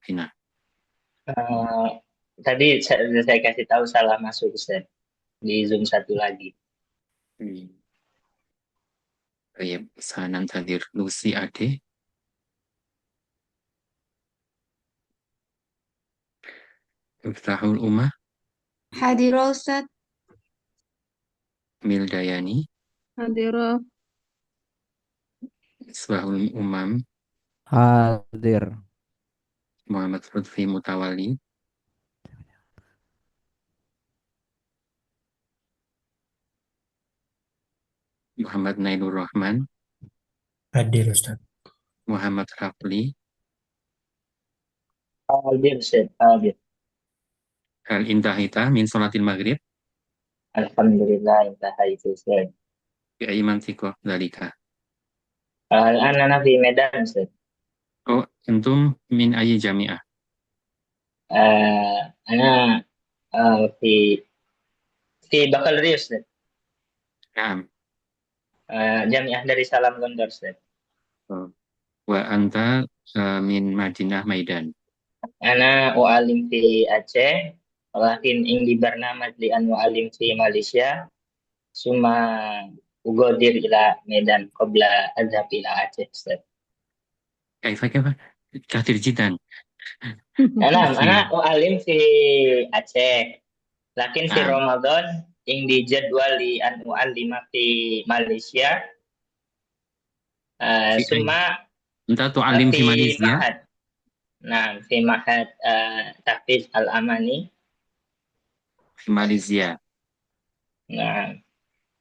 Fina? Eh, tadi saya kasih tahu salah masuk Ustaz di Zoom satu lagi. Hmm. Baik, Sanan hadir Lucy Ade, Miftahul Umah, Hadirah Ustaz. Mildayani, Hadirah. Isbahul Umam, Hadir. Muhammad Lutfi Mutawali, Muhammad Nailur Rahman, Hadir Ustaz. Muhammad Rafli, Hadir Ustaz, hadir. Hal Intahita min Salatil Maghrib, Alhamdulillah intaha itu Ustaz. Bi Aiman Tiko Dalika. Al-ana fi Medan Ustaz. Oh, Antum min Ayi Jami'ah. Ana fi Bakalri Ustaz. Naam. Jamiah dari Salam Gondor Ustaz. Oh. Wa anta min Madinah Maidan. Ana u'alim fi Aceh, walakin ing di barnamaj li an u'alim fi Malaysia, summa ugodir ila Medan qabla adhab ila Aceh Ustaz. Kaifa? Kathir jidan. Ana u'alim fi Aceh, lakin fi Naam. Ramadan ing di jadwal li an u'alima fi Malaysia, Fi summa Anta tu'alim fi fi Malaysia? Mahad. Nah, fi Mahad Tahfiz Al-Amani. Fi Malaysia. Nah,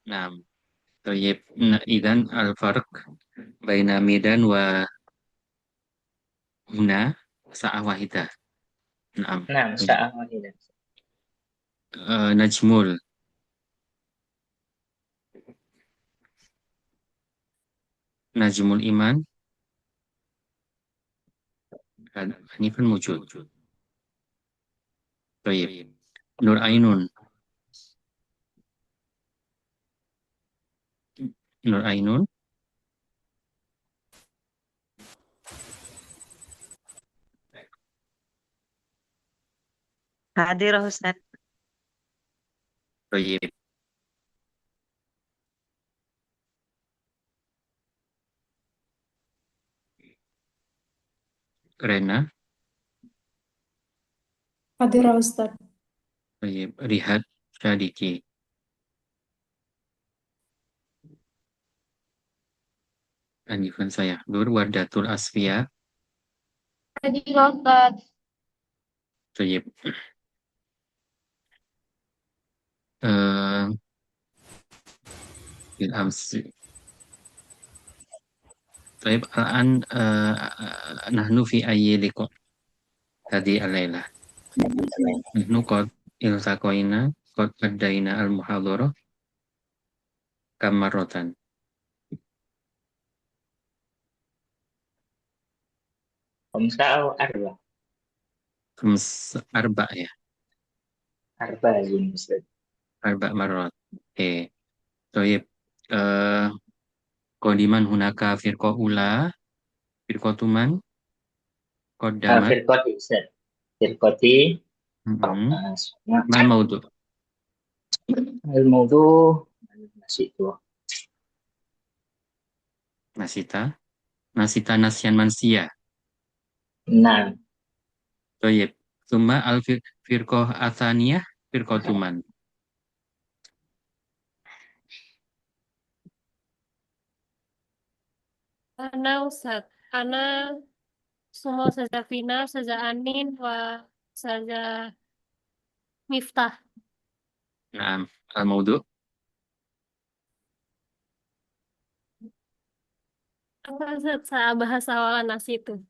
Naam. Tayyib. Nah, idan al-farq baina Medan wa huna sa'ah wahidah. Naam. nah, sa'ah wahidah. Najmul. Najmul Iman. Ini kan wujud. Tayyib. Nur Ainun. Nur Ainun. Hadirah Ustaz. Tayyib. Rena. Hadirah Ustaz. Tayyib. Rihat Syadiki. Anifan saya. Nur Wardatul Asfiya. Hadirah Ustaz. Tayyib. Eh, bil amsi. طيب الآن نحن في أي لقاء هذه الليلة. نحن قد التقينا قد أدينا المحاضرة كم مرة. Khamsa atau arba? أربع يا Arba azim Ustaz. 4 مرات. إيه. طيب قديما هناك فرقة أولى فرقة من قدمت. Firqati Ustaz. Firqati. Mhm. Sama ما الموضوع؟ al-mawdu masih itu. نسيت نسيان منسية. Nah, طيب ثم الفرقة الثانية فرقة من؟ Ana Ustaz, Ana semua saja Vina, saja Anin, saja Miftah. نعم الموضوع. Apa Ustaz, saya bahas awal nasi itu.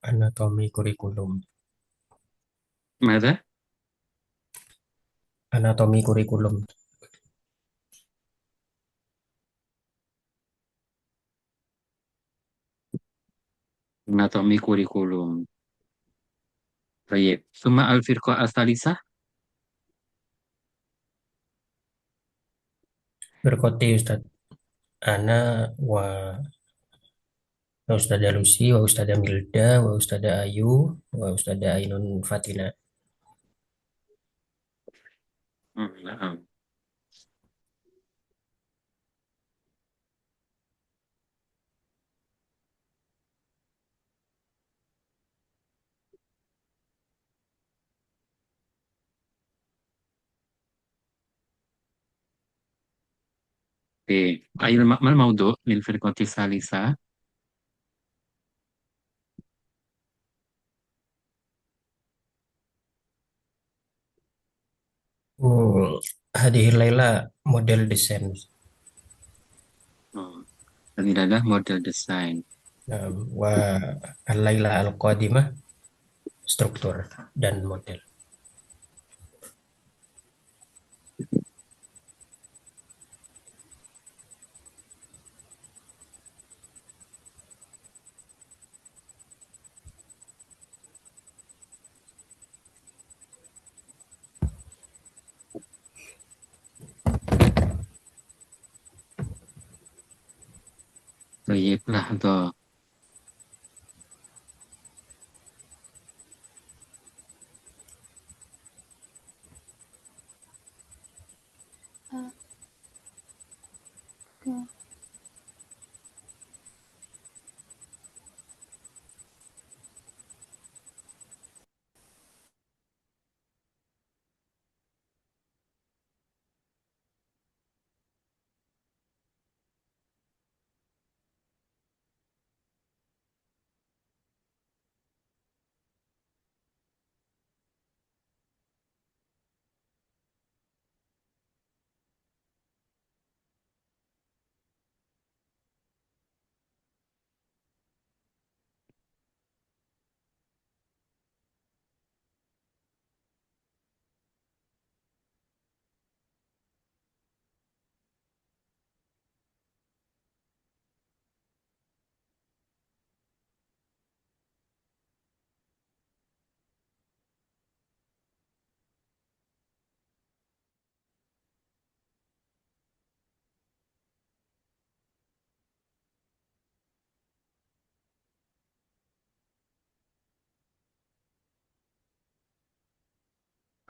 Anatomi kurikulum. ماذا؟ Anatomi kurikulum. anatomi kurikulum. Baik. Suma al-firqa al-thalithah. Berkoti Ustaz. Ana wa Ustazah Lucy wa Ustazah Milda wa Ustazah Ayu wa Ustazah Ainun Fatina. Nah. Oke. Ayul mal maudu lil firqati salisa. Hmm, Hadihil Laila model desain. Oh. Dan ini adalah model desain. Wa Al-Laila Al-Qadimah struktur dan model. Baik lah tuh.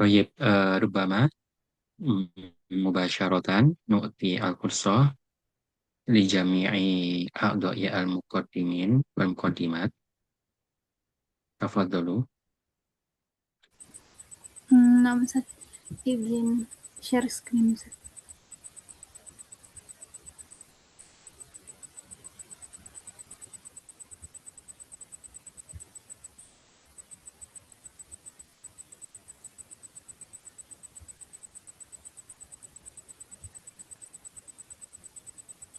Baik. Rubama. Mubasyaratan nu'ti al-kursah li jami'i a'dha'i al-muqaddimin wal muqaddimat. Tafadhalu. Nama Ustaz. Izin share screen Ustaz.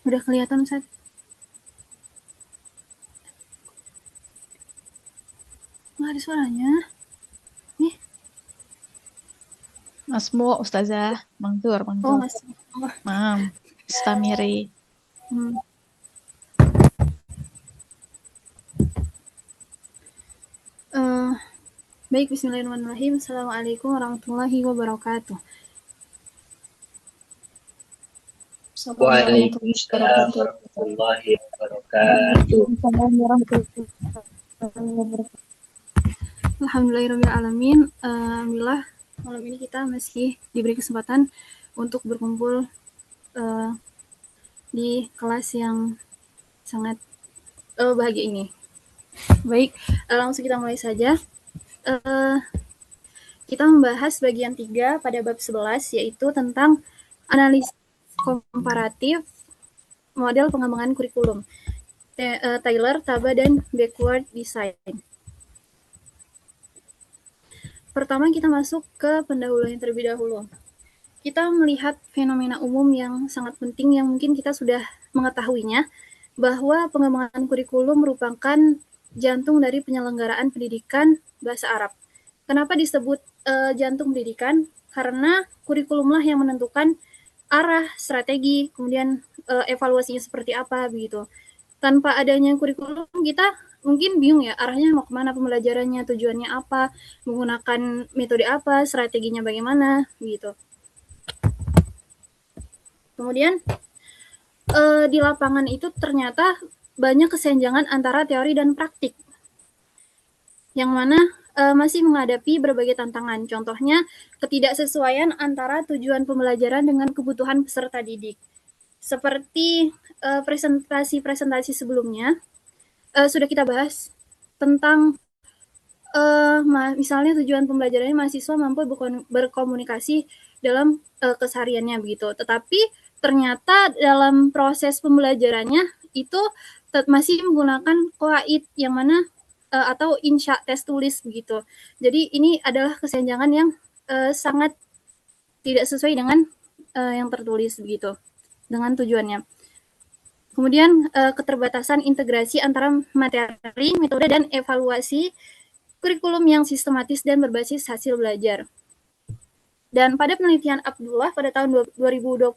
Udah kelihatan Ustaz? Nggak ada suaranya. Nih. Masmu Ustazah Mangdur Oh, masih. Mam Istamiri. Baik, bismillahirrahmanirrahim. Assalamualaikum warahmatullahi wabarakatuh. Waalaikumsalam warahmatullahi wabarakatuh. Alhamdulillahirrahmanirrahim. Alhamdulillah malam ini kita masih diberi kesempatan untuk berkumpul di kelas yang sangat bahagia ini. Baik, langsung kita mulai saja. Kita membahas bagian 3 pada bab 11, yaitu tentang analisis komparatif model pengembangan kurikulum. Taylor, Taba, dan Backward Design. Pertama kita masuk ke pendahuluan terlebih dahulu. Kita melihat fenomena umum yang sangat penting yang mungkin kita sudah mengetahuinya, bahwa pengembangan kurikulum merupakan jantung dari penyelenggaraan pendidikan bahasa Arab. Kenapa disebut jantung pendidikan? Karena kurikulumlah yang menentukan arah, strategi, kemudian evaluasinya seperti apa begitu. tanpa adanya kurikulum kita mungkin bingung ya arahnya mau kemana pembelajarannya, tujuannya apa, menggunakan metode apa, strateginya bagaimana gitu. Kemudian di lapangan itu ternyata banyak kesenjangan antara teori dan praktik, yang mana masih menghadapi berbagai tantangan. Contohnya, ketidaksesuaian antara tujuan pembelajaran dengan kebutuhan peserta didik. Seperti presentasi-presentasi sebelumnya, sudah kita bahas tentang misalnya tujuan pembelajarannya mahasiswa mampu berkomunikasi dalam kesehariannya begitu. Tetapi ternyata dalam proses pembelajarannya itu masih menggunakan qawaid yang mana atau insya tes tulis begitu. Jadi ini adalah kesenjangan yang sangat tidak sesuai dengan yang tertulis begitu, dengan tujuannya. Kemudian keterbatasan integrasi antara materi, metode, dan evaluasi kurikulum yang sistematis dan berbasis hasil belajar. Dan pada penelitian Abdullah pada tahun 2025,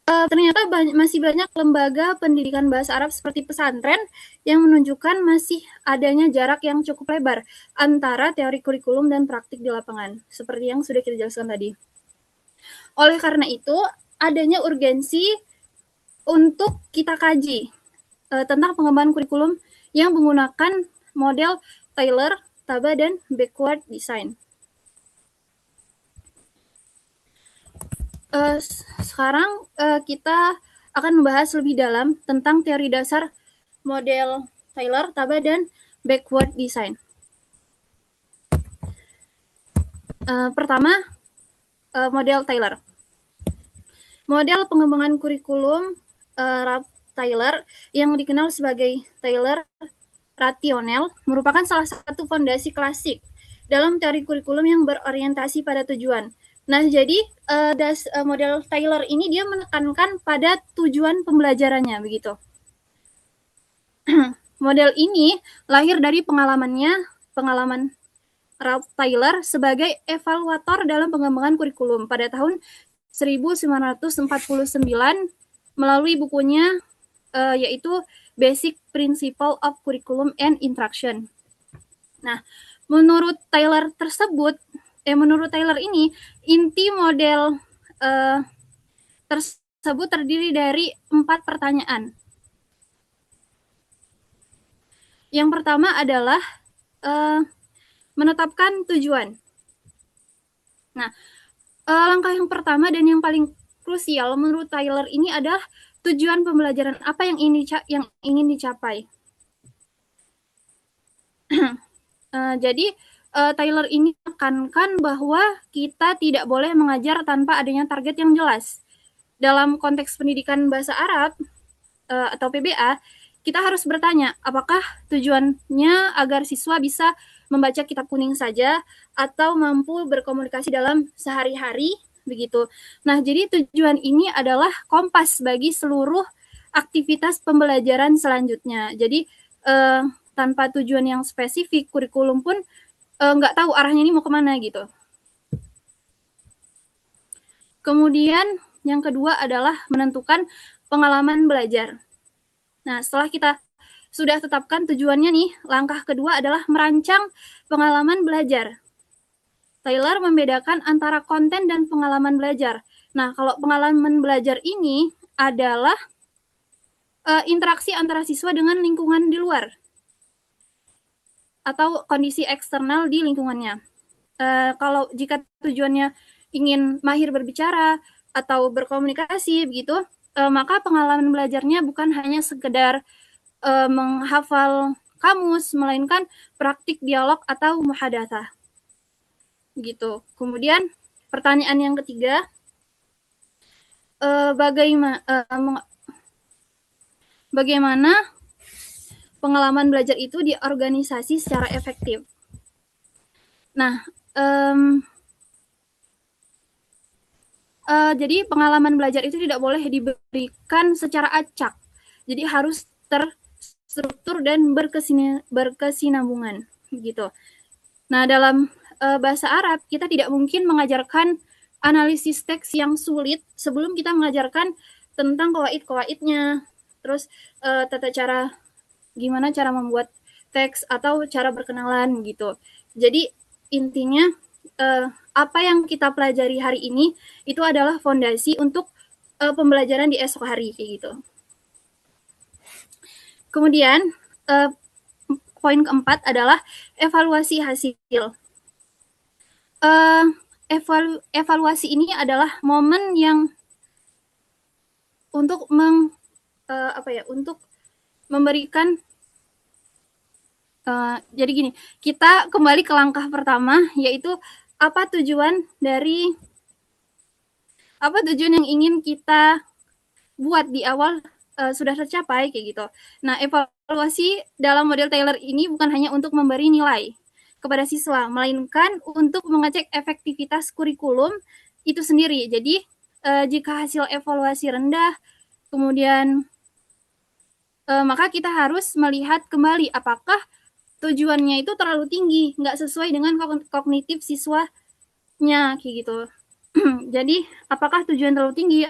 ternyata masih banyak lembaga pendidikan bahasa Arab seperti pesantren yang menunjukkan masih adanya jarak yang cukup lebar antara teori kurikulum dan praktik di lapangan, seperti yang sudah kita jelaskan tadi. Oleh karena itu, adanya urgensi untuk kita kaji tentang pengembangan kurikulum yang menggunakan model Taylor, Taba, dan backward design. Sekarang kita akan membahas lebih dalam tentang teori dasar model Taylor, Taba, dan backward design. Pertama, model Taylor. Model pengembangan kurikulum Ralph Taylor yang dikenal sebagai Taylor rasional merupakan salah satu fondasi klasik dalam teori kurikulum yang berorientasi pada tujuan. Nah, jadi model Taylor ini dia menekankan pada tujuan pembelajarannya begitu. Model ini lahir dari pengalaman Ralph Taylor sebagai evaluator dalam pengembangan kurikulum pada tahun 1949 melalui bukunya yaitu Basic Principle of Curriculum and Instruction. Nah, menurut Taylor ini inti model tersebut terdiri dari 4 pertanyaan. Yang pertama adalah menetapkan tujuan. Nah, langkah yang pertama dan yang paling krusial menurut Taylor ini adalah tujuan pembelajaran apa yang ingin dicapai. Jadi Taylor ini menekankan bahwa kita tidak boleh mengajar tanpa adanya target yang jelas. Dalam konteks pendidikan bahasa Arab atau PBA, kita harus bertanya, apakah tujuannya agar siswa bisa membaca kitab kuning saja atau mampu berkomunikasi dalam sehari-hari begitu. Nah, jadi tujuan ini adalah kompas bagi seluruh aktivitas pembelajaran selanjutnya. Jadi tanpa tujuan yang spesifik, kurikulum pun nggak tahu arahnya ini mau kemana gitu. Kemudian yang kedua adalah menentukan pengalaman belajar. Nah, setelah kita sudah tetapkan tujuannya nih, langkah kedua adalah merancang pengalaman belajar. Taylor membedakan antara konten dan pengalaman belajar. Nah, kalau pengalaman belajar ini adalah interaksi antara siswa dengan lingkungan di luar atau kondisi eksternal di lingkungannya. Kalau jika tujuannya ingin mahir berbicara atau berkomunikasi begitu, maka pengalaman belajarnya bukan hanya sekedar menghafal kamus, melainkan praktik dialog atau muhadatsah. Gitu. Kemudian pertanyaan yang ketiga, bagaimana pengalaman belajar itu diorganisasi secara efektif. Nah, jadi pengalaman belajar itu tidak boleh diberikan secara acak. Jadi harus terstruktur dan berkesinambungan begitu. Nah, dalam bahasa Arab kita tidak mungkin mengajarkan analisis teks yang sulit sebelum kita mengajarkan tentang qawaid-qawaidnya, terus tata cara gimana cara membuat teks atau cara berkenalan gitu. Jadi intinya apa yang kita pelajari hari ini itu adalah fondasi untuk pembelajaran di esok hari kayak gitu. Kemudian poin keempat adalah evaluasi hasil. Evaluasi ini adalah momen yang untuk untuk memberikan jadi gini, kita kembali ke langkah pertama, yaitu apa tujuan yang ingin kita buat di awal sudah tercapai kayak gitu. Nah, evaluasi dalam model Taylor ini bukan hanya untuk memberi nilai kepada siswa, melainkan untuk mengecek efektivitas kurikulum itu sendiri. Jadi, jika hasil evaluasi rendah, kemudian maka kita harus melihat kembali apakah tujuannya itu terlalu tinggi, nggak sesuai dengan kognitif siswanya, kayak gitu. Jadi, apakah tujuan terlalu tinggi,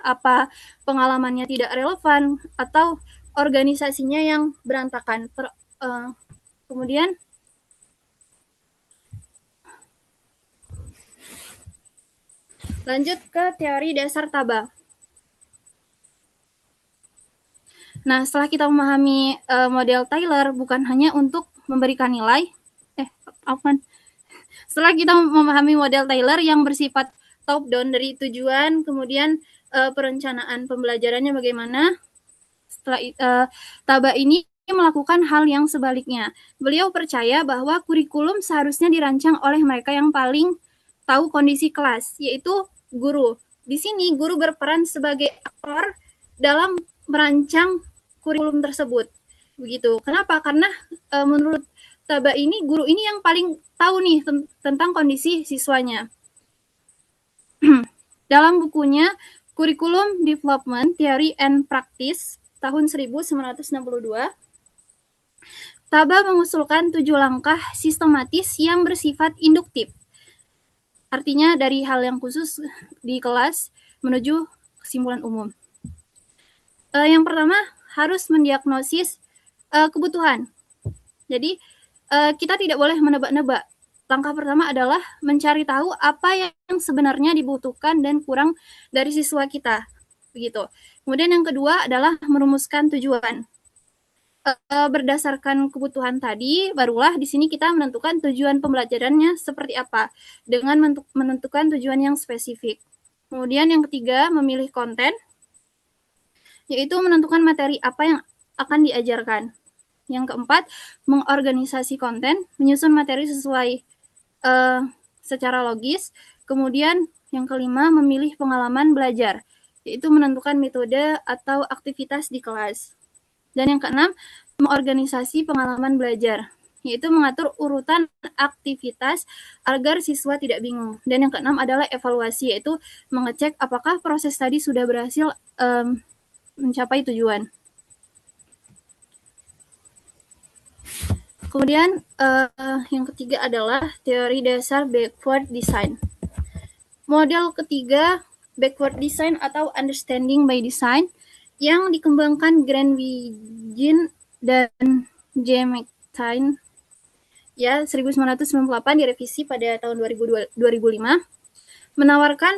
apa pengalamannya tidak relevan, atau organisasinya yang berantakan. Kemudian, lanjut ke teori dasar Taba. Nah, setelah kita memahami model Taylor bukan hanya untuk memberikan nilai, setelah kita memahami model Taylor yang bersifat top down dari tujuan, kemudian perencanaan pembelajarannya bagaimana, setelah Taba ini melakukan hal yang sebaliknya. Beliau percaya bahwa kurikulum seharusnya dirancang oleh mereka yang paling tahu kondisi kelas, yaitu guru. Di sini guru berperan sebagai aktor dalam merancang kurikulum tersebut. Begitu. Kenapa? Karena menurut Taba ini guru ini yang paling tahu nih tentang kondisi siswanya. Dalam bukunya Curriculum Development Theory and Practice tahun 1962, Taba mengusulkan 7 langkah sistematis yang bersifat induktif. Artinya dari hal yang khusus di kelas menuju kesimpulan umum. Yang pertama harus mendiagnosis kebutuhan. Jadi kita tidak boleh menebak-nebak. Langkah pertama adalah mencari tahu apa yang sebenarnya dibutuhkan dan kurang dari siswa kita. Begitu. Kemudian yang kedua adalah merumuskan tujuan. Berdasarkan kebutuhan tadi, barulah di sini kita menentukan tujuan pembelajarannya seperti apa dengan menentukan tujuan yang spesifik. Kemudian yang ketiga, memilih konten, yaitu menentukan materi apa yang akan diajarkan. Yang keempat, mengorganisasi konten, menyusun materi sesuai secara logis. Kemudian yang kelima, memilih pengalaman belajar, yaitu menentukan metode atau aktivitas di kelas. Dan yang keenam, mengorganisasi pengalaman belajar, yaitu mengatur urutan aktivitas agar siswa tidak bingung. Dan yang keenam adalah evaluasi, yaitu mengecek apakah proses tadi sudah berhasil mencapai tujuan. Kemudian yang ketiga adalah teori dasar backward design. Model ketiga backward design atau understanding by design yang dikembangkan Grenvigin dan J. McTine ya 1998, direvisi pada tahun 2005, menawarkan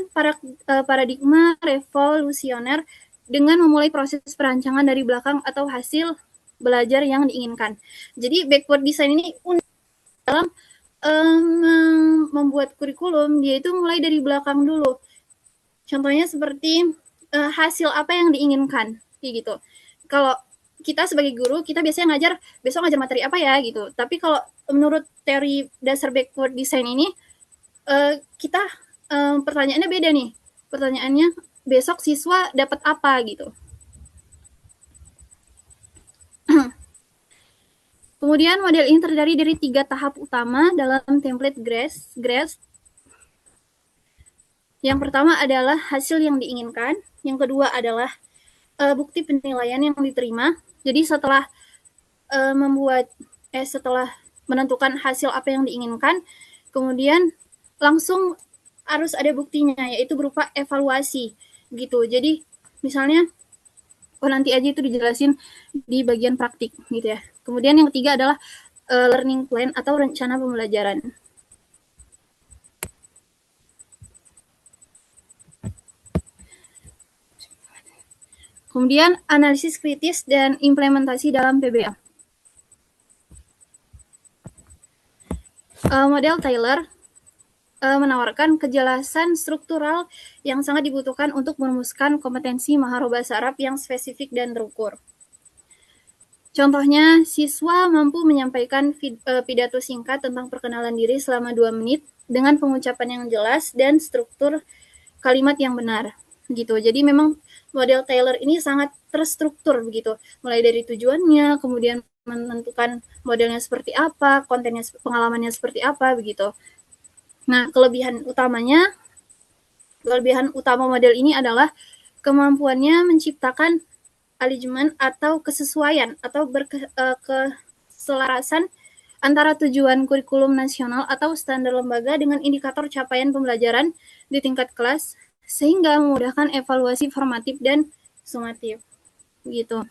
paradigma revolusioner dengan memulai proses perancangan dari belakang atau hasil belajar yang diinginkan. Jadi backward design ini unik dalam membuat kurikulum, dia itu mulai dari belakang dulu. Contohnya seperti hasil apa yang diinginkan, kayak gitu. Kalau kita sebagai guru, kita biasanya besok ngajar materi apa ya gitu. Tapi kalau menurut teori dasar backward design ini, kita pertanyaannya beda nih. Pertanyaannya besok siswa dapat apa gitu. Kemudian model ini terdiri dari 3 tahap utama dalam template GRASS. Yang pertama adalah hasil yang diinginkan. Yang kedua adalah bukti penilaian yang diterima. Jadi setelah setelah menentukan hasil apa yang diinginkan, kemudian langsung harus ada buktinya, yaitu berupa evaluasi gitu. Jadi misalnya oh nanti aja itu dijelasin di bagian praktik gitu ya. Kemudian yang ketiga adalah learning plan atau rencana pembelajaran. Kemudian analisis kritis dan implementasi dalam PBL. Model Taylor menawarkan kejelasan struktural yang sangat dibutuhkan untuk merumuskan kompetensi maharo bahasa Arab yang spesifik dan terukur. Contohnya, siswa mampu menyampaikan pidato singkat tentang perkenalan diri selama 2 menit dengan pengucapan yang jelas dan struktur kalimat yang benar. Gitu. Jadi memang model Taylor ini sangat terstruktur begitu. Mulai dari tujuannya, kemudian menentukan modelnya seperti apa, kontennya, pengalamannya seperti apa begitu. Nah, kelebihan utama model ini adalah kemampuannya menciptakan alignment atau kesesuaian atau keselarasan antara tujuan kurikulum nasional atau standar lembaga dengan indikator capaian pembelajaran di tingkat kelas sehingga memudahkan evaluasi formatif dan sumatif. Gitu.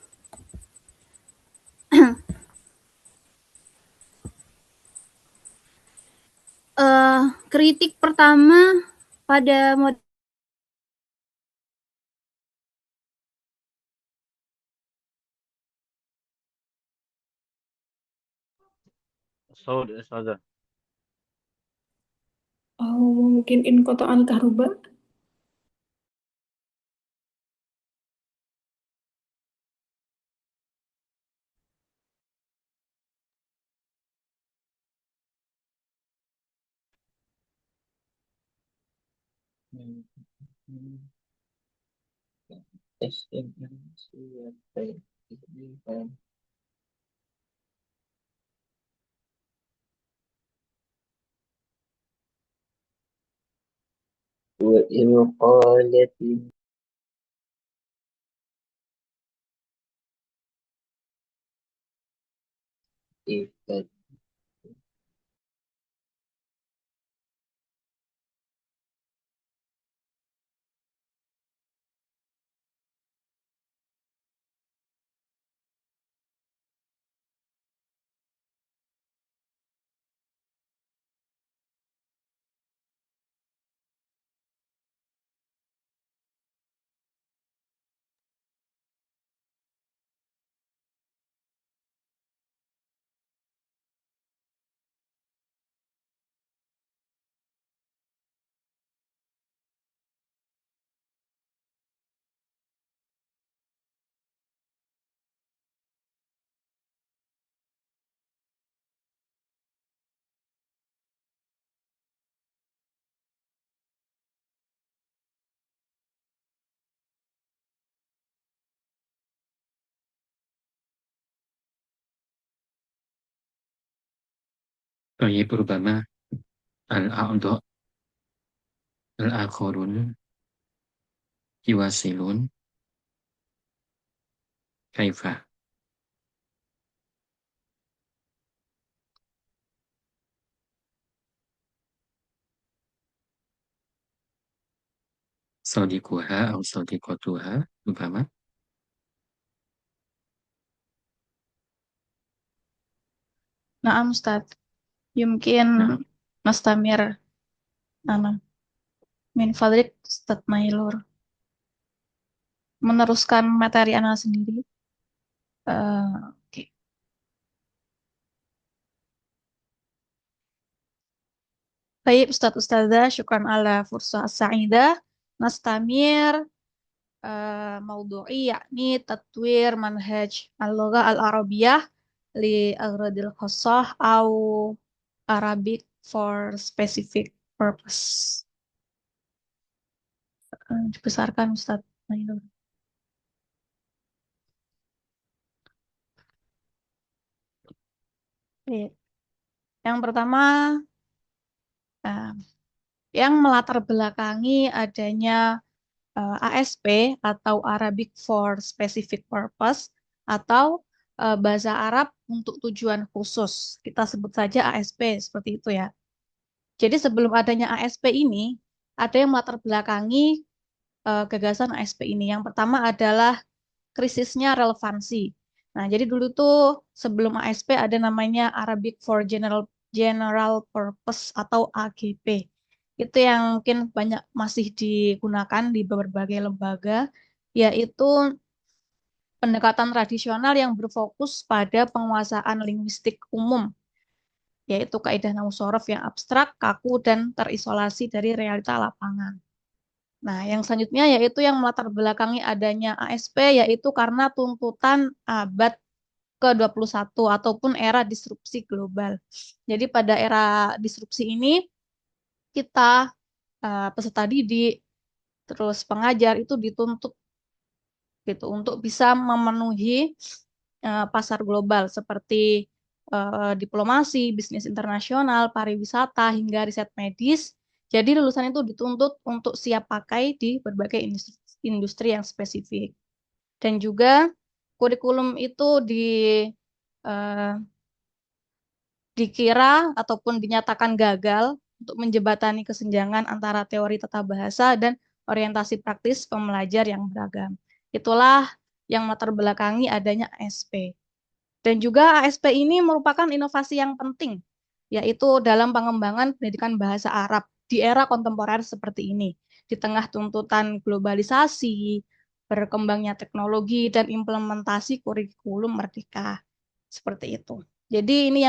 Kritik pertama pada model الصوت يا أستاذة. ممكن انقطاع الكهرباء. وإذ قالت الملائكة طيب ربما الأعضاء الآخرون يواصلون كيف صديقها أو صديقتها ربما نعم أستاذ يمكن نعم نستمر أنا من فضلك أستاذ Nailur meneruskan materi Ana sendiri. Oke. Baik Ustadz Ustazah, syukran ala fursah as-sa'idah. Nastamir موضوعي يعني تطوير منهج اللغة العربية لأغراض الخاصة أو Arabic for specific purpose. Dibesarkan Ustadz Nailur. Baik. Yang pertama, yang melatar belakangi adanya ASP atau Arabic for Specific Purpose atau bahasa Arab untuk tujuan khusus. Kita sebut saja ASP seperti itu ya. Jadi sebelum adanya ASP ini, ada yang melatar belakangi gagasan ASP ini. Yang pertama adalah krisisnya relevansi. Nah, jadi dulu tuh sebelum ASP ada namanya Arabic for General Purpose atau AGP. Itu yang mungkin banyak masih digunakan di berbagai lembaga, yaitu pendekatan tradisional yang berfokus pada penguasaan linguistik umum, yaitu kaidah nahwu shorof yang abstrak, kaku, dan terisolasi dari realita lapangan. Nah, yang selanjutnya yaitu yang melatar belakangi adanya ASP, yaitu karena tuntutan abad ke-21 ataupun era disrupsi global. Jadi pada era disrupsi ini, kita peserta didik, terus pengajar itu dituntut gitu untuk bisa memenuhi pasar global seperti diplomasi, bisnis internasional, pariwisata, hingga riset medis. Jadi lulusan itu dituntut untuk siap pakai di berbagai industri yang spesifik. Dan juga kurikulum itu eh, dikira ataupun dinyatakan gagal untuk menjembatani kesenjangan antara teori tata bahasa dan orientasi praktis pembelajar yang beragam. Itulah yang latar belakangi adanya ASP. Dan juga ASP ini merupakan inovasi yang penting, yaitu dalam pengembangan pendidikan bahasa Arab di era kontemporer seperti ini, di tengah tuntutan globalisasi, berkembangnya teknologi, dan implementasi kurikulum merdeka. Seperti itu. Jadi ini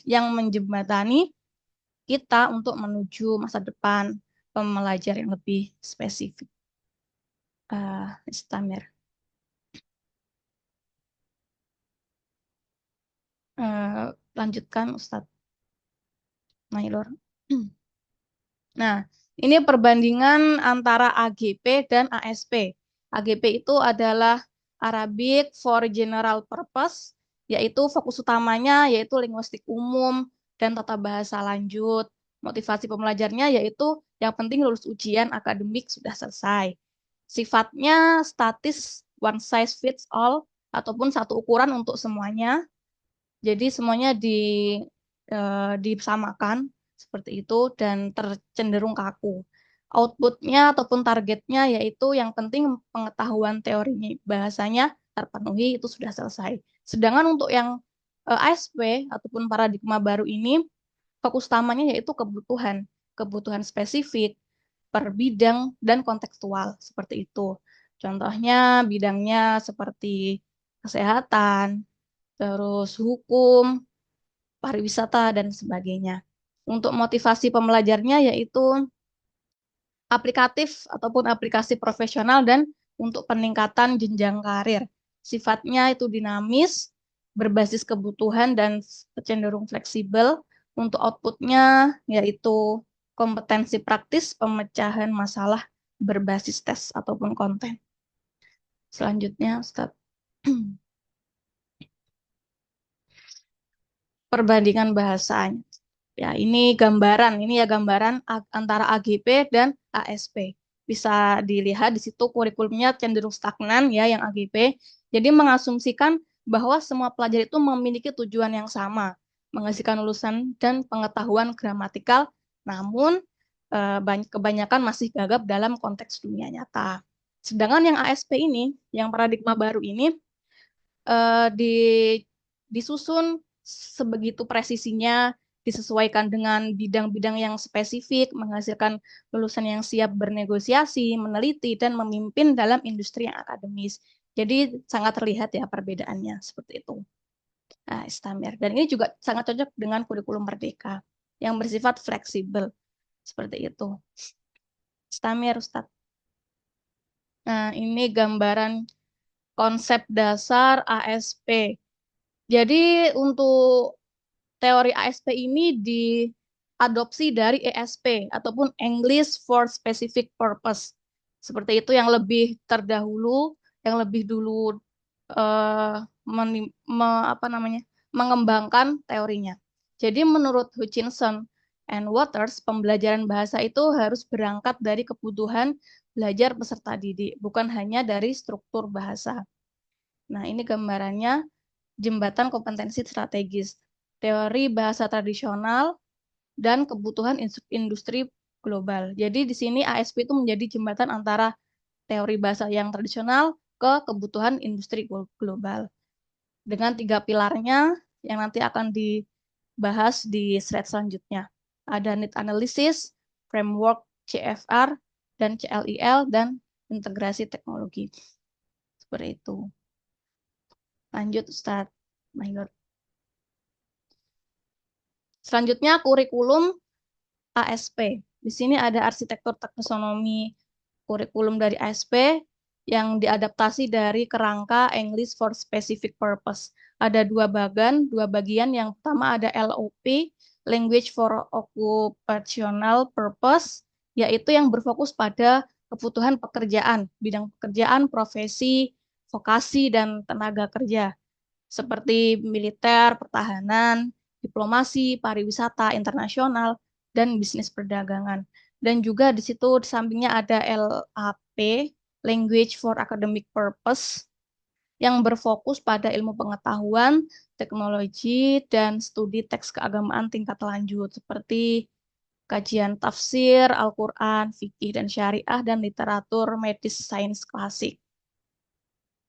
yang menjembatani kita untuk menuju masa depan pembelajar yang lebih spesifik. Istamir. Lanjutkan Ustadz Nailor. Nah, ini perbandingan antara AGP dan ASP. AGP itu adalah Arabic for General Purpose, yaitu fokus utamanya yaitu linguistik umum dan tata bahasa lanjut. Motivasi pembelajarnya yaitu yang penting lulus ujian akademik sudah selesai. Sifatnya statis, one size fits all, ataupun satu ukuran untuk semuanya. Jadi semuanya disamakan seperti itu dan tercenderung kaku. Outputnya ataupun targetnya yaitu yang penting pengetahuan teorinya bahasanya terpenuhi itu sudah selesai. Sedangkan untuk yang ASP ataupun paradigma baru ini fokus utamanya yaitu kebutuhan spesifik per bidang dan kontekstual seperti itu. Contohnya bidangnya seperti kesehatan, terus hukum, pariwisata, dan sebagainya. Untuk motivasi pembelajarnya yaitu aplikatif ataupun aplikasi profesional dan untuk peningkatan jenjang karir. Sifatnya itu dinamis, berbasis kebutuhan dan cenderung fleksibel. Untuk outputnya yaitu kompetensi praktis pemecahan masalah berbasis tes ataupun konten. Selanjutnya, Ustaz. Perbandingan bahasanya. Ya, ini ya gambaran antara AGP dan ASP. Bisa dilihat di situ kurikulumnya cenderung stagnan ya yang AGP. Jadi mengasumsikan bahwa semua pelajar itu memiliki tujuan yang sama, menghasilkan lulusan dan pengetahuan gramatikal, namun kebanyakan masih gagap dalam konteks dunia nyata. Sedangkan yang ASP ini, yang paradigma baru ini, disusun sebegitu presisinya, disesuaikan dengan bidang-bidang yang spesifik, menghasilkan lulusan yang siap bernegosiasi, meneliti, dan memimpin dalam industri yang akademis. Jadi sangat terlihat ya perbedaannya seperti itu. Nah, Istamir. Dan ini juga sangat cocok dengan kurikulum merdeka yang bersifat fleksibel. Seperti itu. Istamir, Ustadz. Nah, ini gambaran konsep dasar ASP. Jadi untuk teori ASP ini diadopsi dari ESP ataupun English for Specific Purpose. Seperti itu yang lebih terdahulu, yang lebih dulu mengembangkan teorinya. Jadi menurut Hutchinson and Waters, pembelajaran bahasa itu harus berangkat dari kebutuhan belajar peserta didik, bukan hanya dari struktur bahasa. Nah, ini gambarannya jembatan kompetensi strategis, teori bahasa tradisional, dan kebutuhan industri global. Jadi di sini ASP itu menjadi jembatan antara teori bahasa yang tradisional ke kebutuhan industri global. Dengan 3 pilarnya yang nanti akan dibahas di slide selanjutnya. Ada need analysis, framework CFR, dan CLIL, dan integrasi teknologi. Seperti itu. Lanjut, Ustadz Mayor. Selanjutnya, kurikulum ASP. Di sini ada arsitektur taksonomi kurikulum dari ASP yang diadaptasi dari kerangka English for Specific Purpose. Ada dua bagian. Yang pertama ada LOP, Language for Occupational Purpose, yaitu yang berfokus pada kebutuhan pekerjaan, bidang pekerjaan, profesi, vokasi, dan tenaga kerja, seperti militer, pertahanan, diplomasi, pariwisata, internasional, dan bisnis perdagangan. Dan juga di situ di sampingnya ada LAP, Language for Academic Purpose, yang berfokus pada ilmu pengetahuan, teknologi, dan studi teks keagamaan tingkat lanjut, seperti kajian tafsir, Al-Quran, fikih dan syariah, dan literatur medis sains klasik.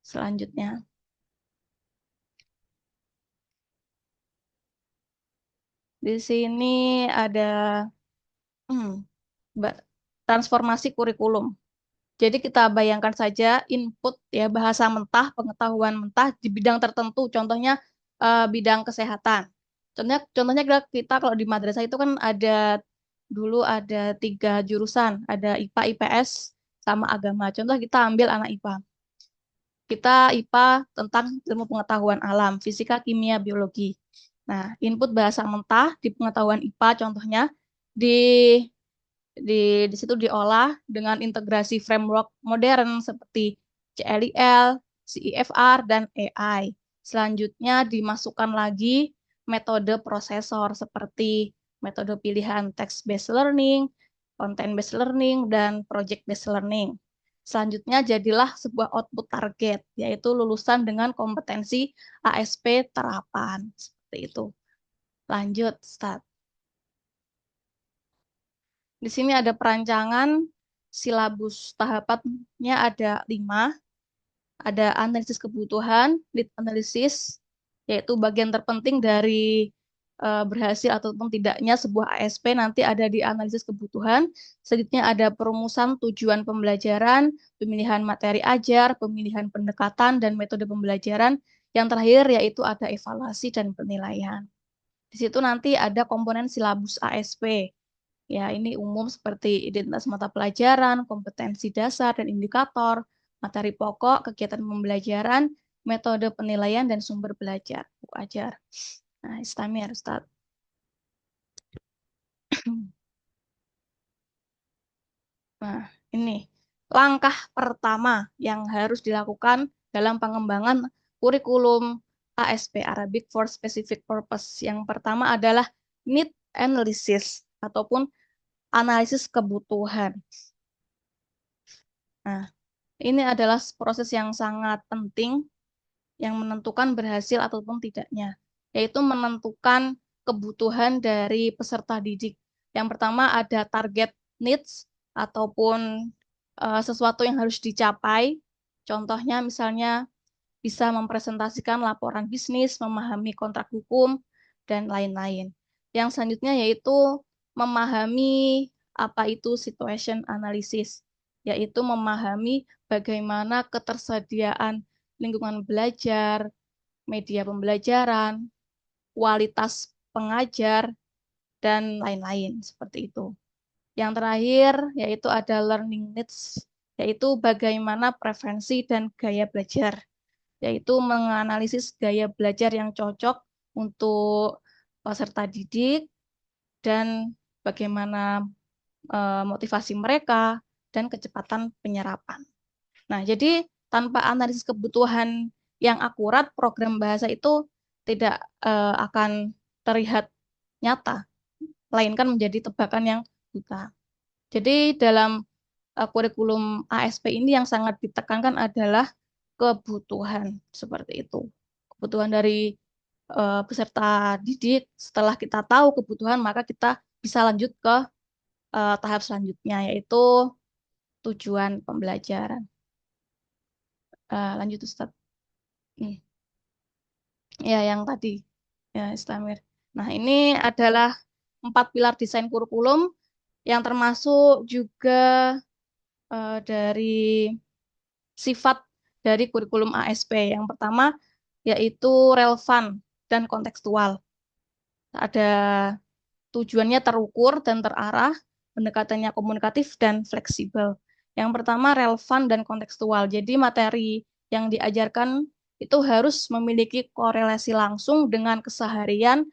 Selanjutnya. Di sini ada transformasi kurikulum. Jadi kita bayangkan saja input ya bahasa mentah, pengetahuan mentah di bidang tertentu, contohnya bidang kesehatan. Contohnya kita kalau di madrasah itu kan dulu ada 3 jurusan, ada IPA, IPS, sama agama. Contoh kita ambil anak IPA. Kita IPA tentang ilmu pengetahuan alam, fisika, kimia, biologi. Nah, input bahasa mentah di pengetahuan IPA contohnya di situ diolah dengan integrasi framework modern seperti CLIL, CIFR, dan AI. Selanjutnya dimasukkan lagi metode prosesor seperti metode pilihan text-based learning, content-based learning, dan project-based learning. Selanjutnya jadilah sebuah output target, yaitu lulusan dengan kompetensi ASP terapan. Seperti itu. Lanjut, start. Di sini ada perancangan silabus tahapannya ada 5. Ada analisis kebutuhan, need analysis, yaitu bagian terpenting dari berhasil ataupun tidaknya sebuah ASP nanti ada di analisis kebutuhan. Selanjutnya ada perumusan tujuan pembelajaran, pemilihan materi ajar, pemilihan pendekatan, dan metode pembelajaran. Yang terakhir yaitu ada evaluasi dan penilaian. Di situ nanti ada komponen silabus ASP. Ya, ini umum seperti identitas mata pelajaran, kompetensi dasar dan indikator, materi pokok, kegiatan pembelajaran, metode penilaian, dan sumber belajar, buku ajar. Nah, Istamir, Ustaz. Nah, ini langkah pertama yang harus dilakukan dalam pengembangan kurikulum ASP, Arabic for Specific Purpose. Yang pertama adalah need analysis ataupun analisis kebutuhan. Nah, ini adalah proses yang sangat penting yang menentukan berhasil ataupun tidaknya, yaitu menentukan kebutuhan dari peserta didik. Yang pertama ada target needs ataupun sesuatu yang harus dicapai. Contohnya misalnya bisa mempresentasikan laporan bisnis, memahami kontrak hukum, dan lain-lain. Yang selanjutnya yaitu memahami apa itu situation analysis, yaitu memahami bagaimana ketersediaan lingkungan belajar, media pembelajaran, kualitas pengajar, dan lain-lain seperti itu. Yang terakhir yaitu ada learning needs, yaitu bagaimana preferensi dan gaya belajar, yaitu menganalisis gaya belajar yang cocok untuk peserta didik dan bagaimana motivasi mereka dan kecepatan penyerapan. Nah, jadi tanpa analisis kebutuhan yang akurat, program bahasa itu tidak akan terlihat nyata, melainkan menjadi tebakan yang buta. Jadi dalam kurikulum ASP ini yang sangat ditekankan adalah kebutuhan seperti itu. Kebutuhan dari peserta didik. Setelah kita tahu kebutuhan, maka kita bisa lanjut ke tahap selanjutnya, yaitu tujuan pembelajaran. Lanjut Ustadz. Nih, ya yang tadi ya Islamir. Nah, ini adalah 4 pilar desain kurikulum yang termasuk juga dari sifat dari kurikulum ASP. Yang pertama yaitu relevan dan kontekstual. Ada tujuannya terukur dan terarah, pendekatannya komunikatif dan fleksibel. Yang pertama relevan dan kontekstual. Jadi materi yang diajarkan itu harus memiliki korelasi langsung dengan keseharian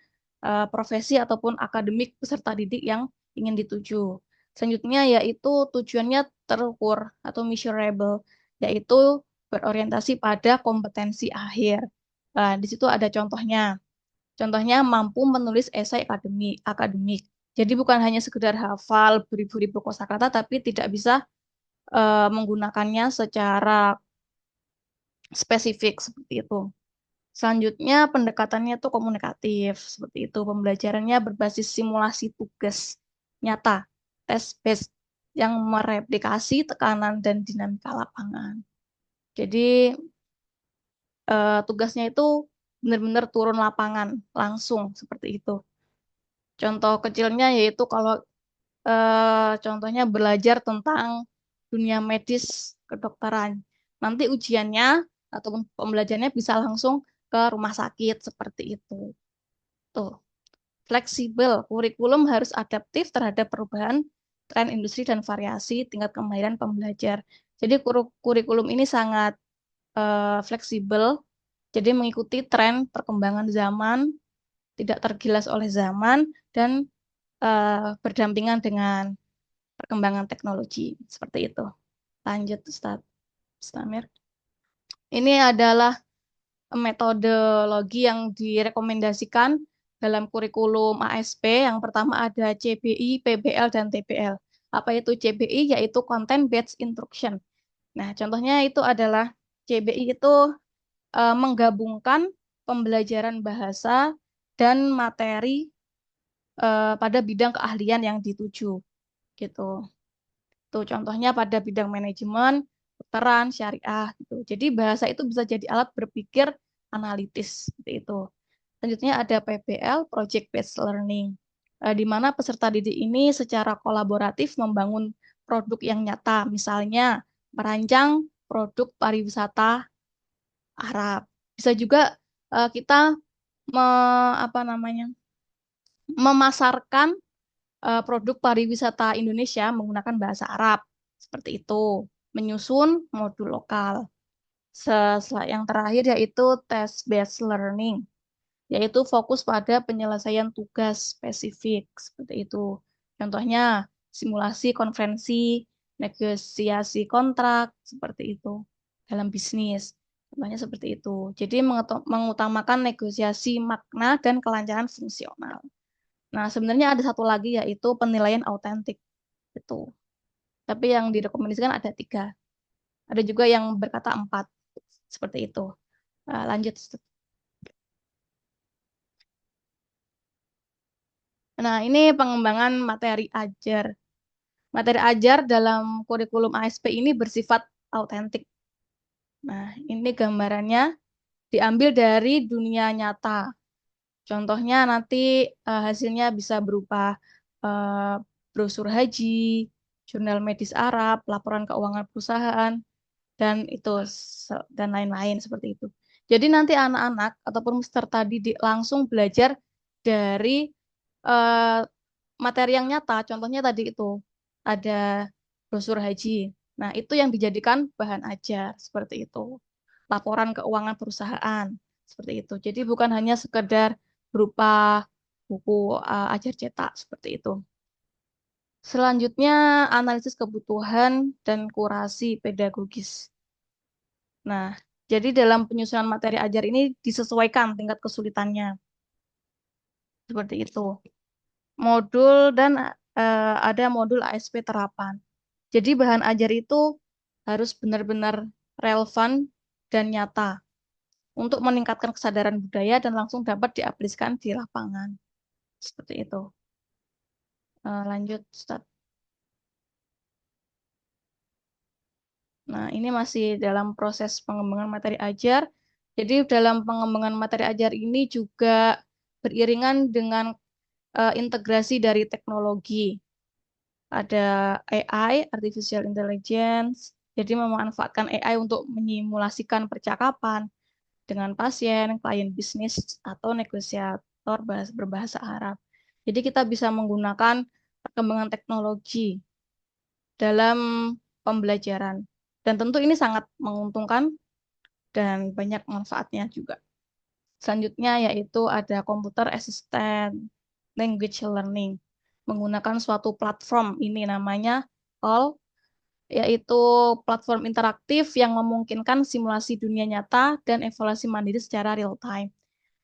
profesi ataupun akademik peserta didik yang ingin dituju. Selanjutnya yaitu tujuannya terukur atau measurable, yaitu berorientasi pada kompetensi akhir. Nah, di situ ada contohnya. Contohnya mampu menulis esai akademik. Jadi bukan hanya sekedar hafal beribu-ribu kosakata, tapi tidak bisa menggunakannya secara spesifik seperti itu. Selanjutnya pendekatannya itu komunikatif seperti itu. Pembelajarannya berbasis simulasi tugas nyata, test based yang mereplikasi tekanan dan dinamika lapangan. Jadi tugasnya itu benar-benar turun lapangan langsung seperti itu. Contoh kecilnya yaitu kalau contohnya belajar tentang dunia medis kedokteran. Nanti ujiannya ataupun pembelajarannya bisa langsung ke rumah sakit seperti itu. Tuh, fleksibel. Kurikulum harus adaptif terhadap perubahan tren industri dan variasi tingkat kemahiran pembelajar. Jadi kurikulum ini sangat fleksibel, jadi mengikuti tren perkembangan zaman, tidak tergilas oleh zaman, dan berdampingan dengan perkembangan teknologi. Seperti itu. Lanjut, Ustaz Islamir. Ini adalah metodologi yang direkomendasikan dalam kurikulum ASP. Yang pertama ada CBI, PBL, dan TBL. Apa itu CBI? Yaitu Content Based Instruction. Nah, contohnya itu adalah CBI itu menggabungkan pembelajaran bahasa dan materi pada bidang keahlian yang dituju. Gitu. Tuh contohnya pada bidang manajemen, kedokteran, syariah gitu. Jadi bahasa itu bisa jadi alat berpikir analitis seperti itu. Selanjutnya ada PBL, Project Based Learning, di mana peserta didik ini secara kolaboratif membangun produk yang nyata, misalnya merancang produk pariwisata Arab. Bisa juga kita apa namanya, memasarkan produk pariwisata Indonesia menggunakan bahasa Arab. Seperti itu. Menyusun modul lokal. Yang terakhir yaitu test-based learning, yaitu fokus pada penyelesaian tugas spesifik. Seperti itu. Contohnya simulasi konferensi, negosiasi kontrak, seperti itu. Dalam bisnis. Contohnya seperti itu. Jadi mengutamakan negosiasi makna dan kelancaran fungsional. Nah, sebenarnya ada satu lagi yaitu penilaian autentik. Itu. Tapi yang direkomendasikan ada 3. Ada juga yang berkata 4. Seperti itu. Lanjut. Nah, ini pengembangan materi ajar. Materi ajar dalam kurikulum ASP ini bersifat autentik. Nah, ini gambarannya diambil dari dunia nyata. Contohnya nanti hasilnya bisa berupa brosur haji, jurnal medis Arab, laporan keuangan perusahaan, dan itu dan lain-lain seperti itu. Jadi nanti anak-anak ataupun peserta didik langsung belajar dari materi yang nyata. Contohnya tadi itu ada brosur haji. Nah, itu yang dijadikan bahan ajar seperti itu. Laporan keuangan perusahaan seperti itu. Jadi bukan hanya sekedar berupa buku ajar cetak seperti itu. Selanjutnya analisis kebutuhan dan kurasi pedagogis. Nah, jadi dalam penyusunan materi ajar ini disesuaikan tingkat kesulitannya. Seperti itu. Modul dan ada modul ASP terapan. Jadi bahan ajar itu harus benar-benar relevan dan nyata untuk meningkatkan kesadaran budaya dan langsung dapat diaplikasikan di lapangan. Seperti itu. Lanjut, Ustaz. Nah, ini masih dalam proses pengembangan materi ajar. Jadi dalam pengembangan materi ajar ini juga beriringan dengan integrasi dari teknologi. Ada AI, Artificial Intelligence, jadi memanfaatkan AI untuk menyimulasikan percakapan dengan pasien, klien bisnis, atau negosiator berbahasa Arab. Jadi kita bisa menggunakan perkembangan teknologi dalam pembelajaran. Dan tentu ini sangat menguntungkan dan banyak manfaatnya juga. Selanjutnya yaitu ada computer assistant language learning. Menggunakan suatu platform ini namanya CALL, yaitu platform interaktif yang memungkinkan simulasi dunia nyata dan evaluasi mandiri secara real time.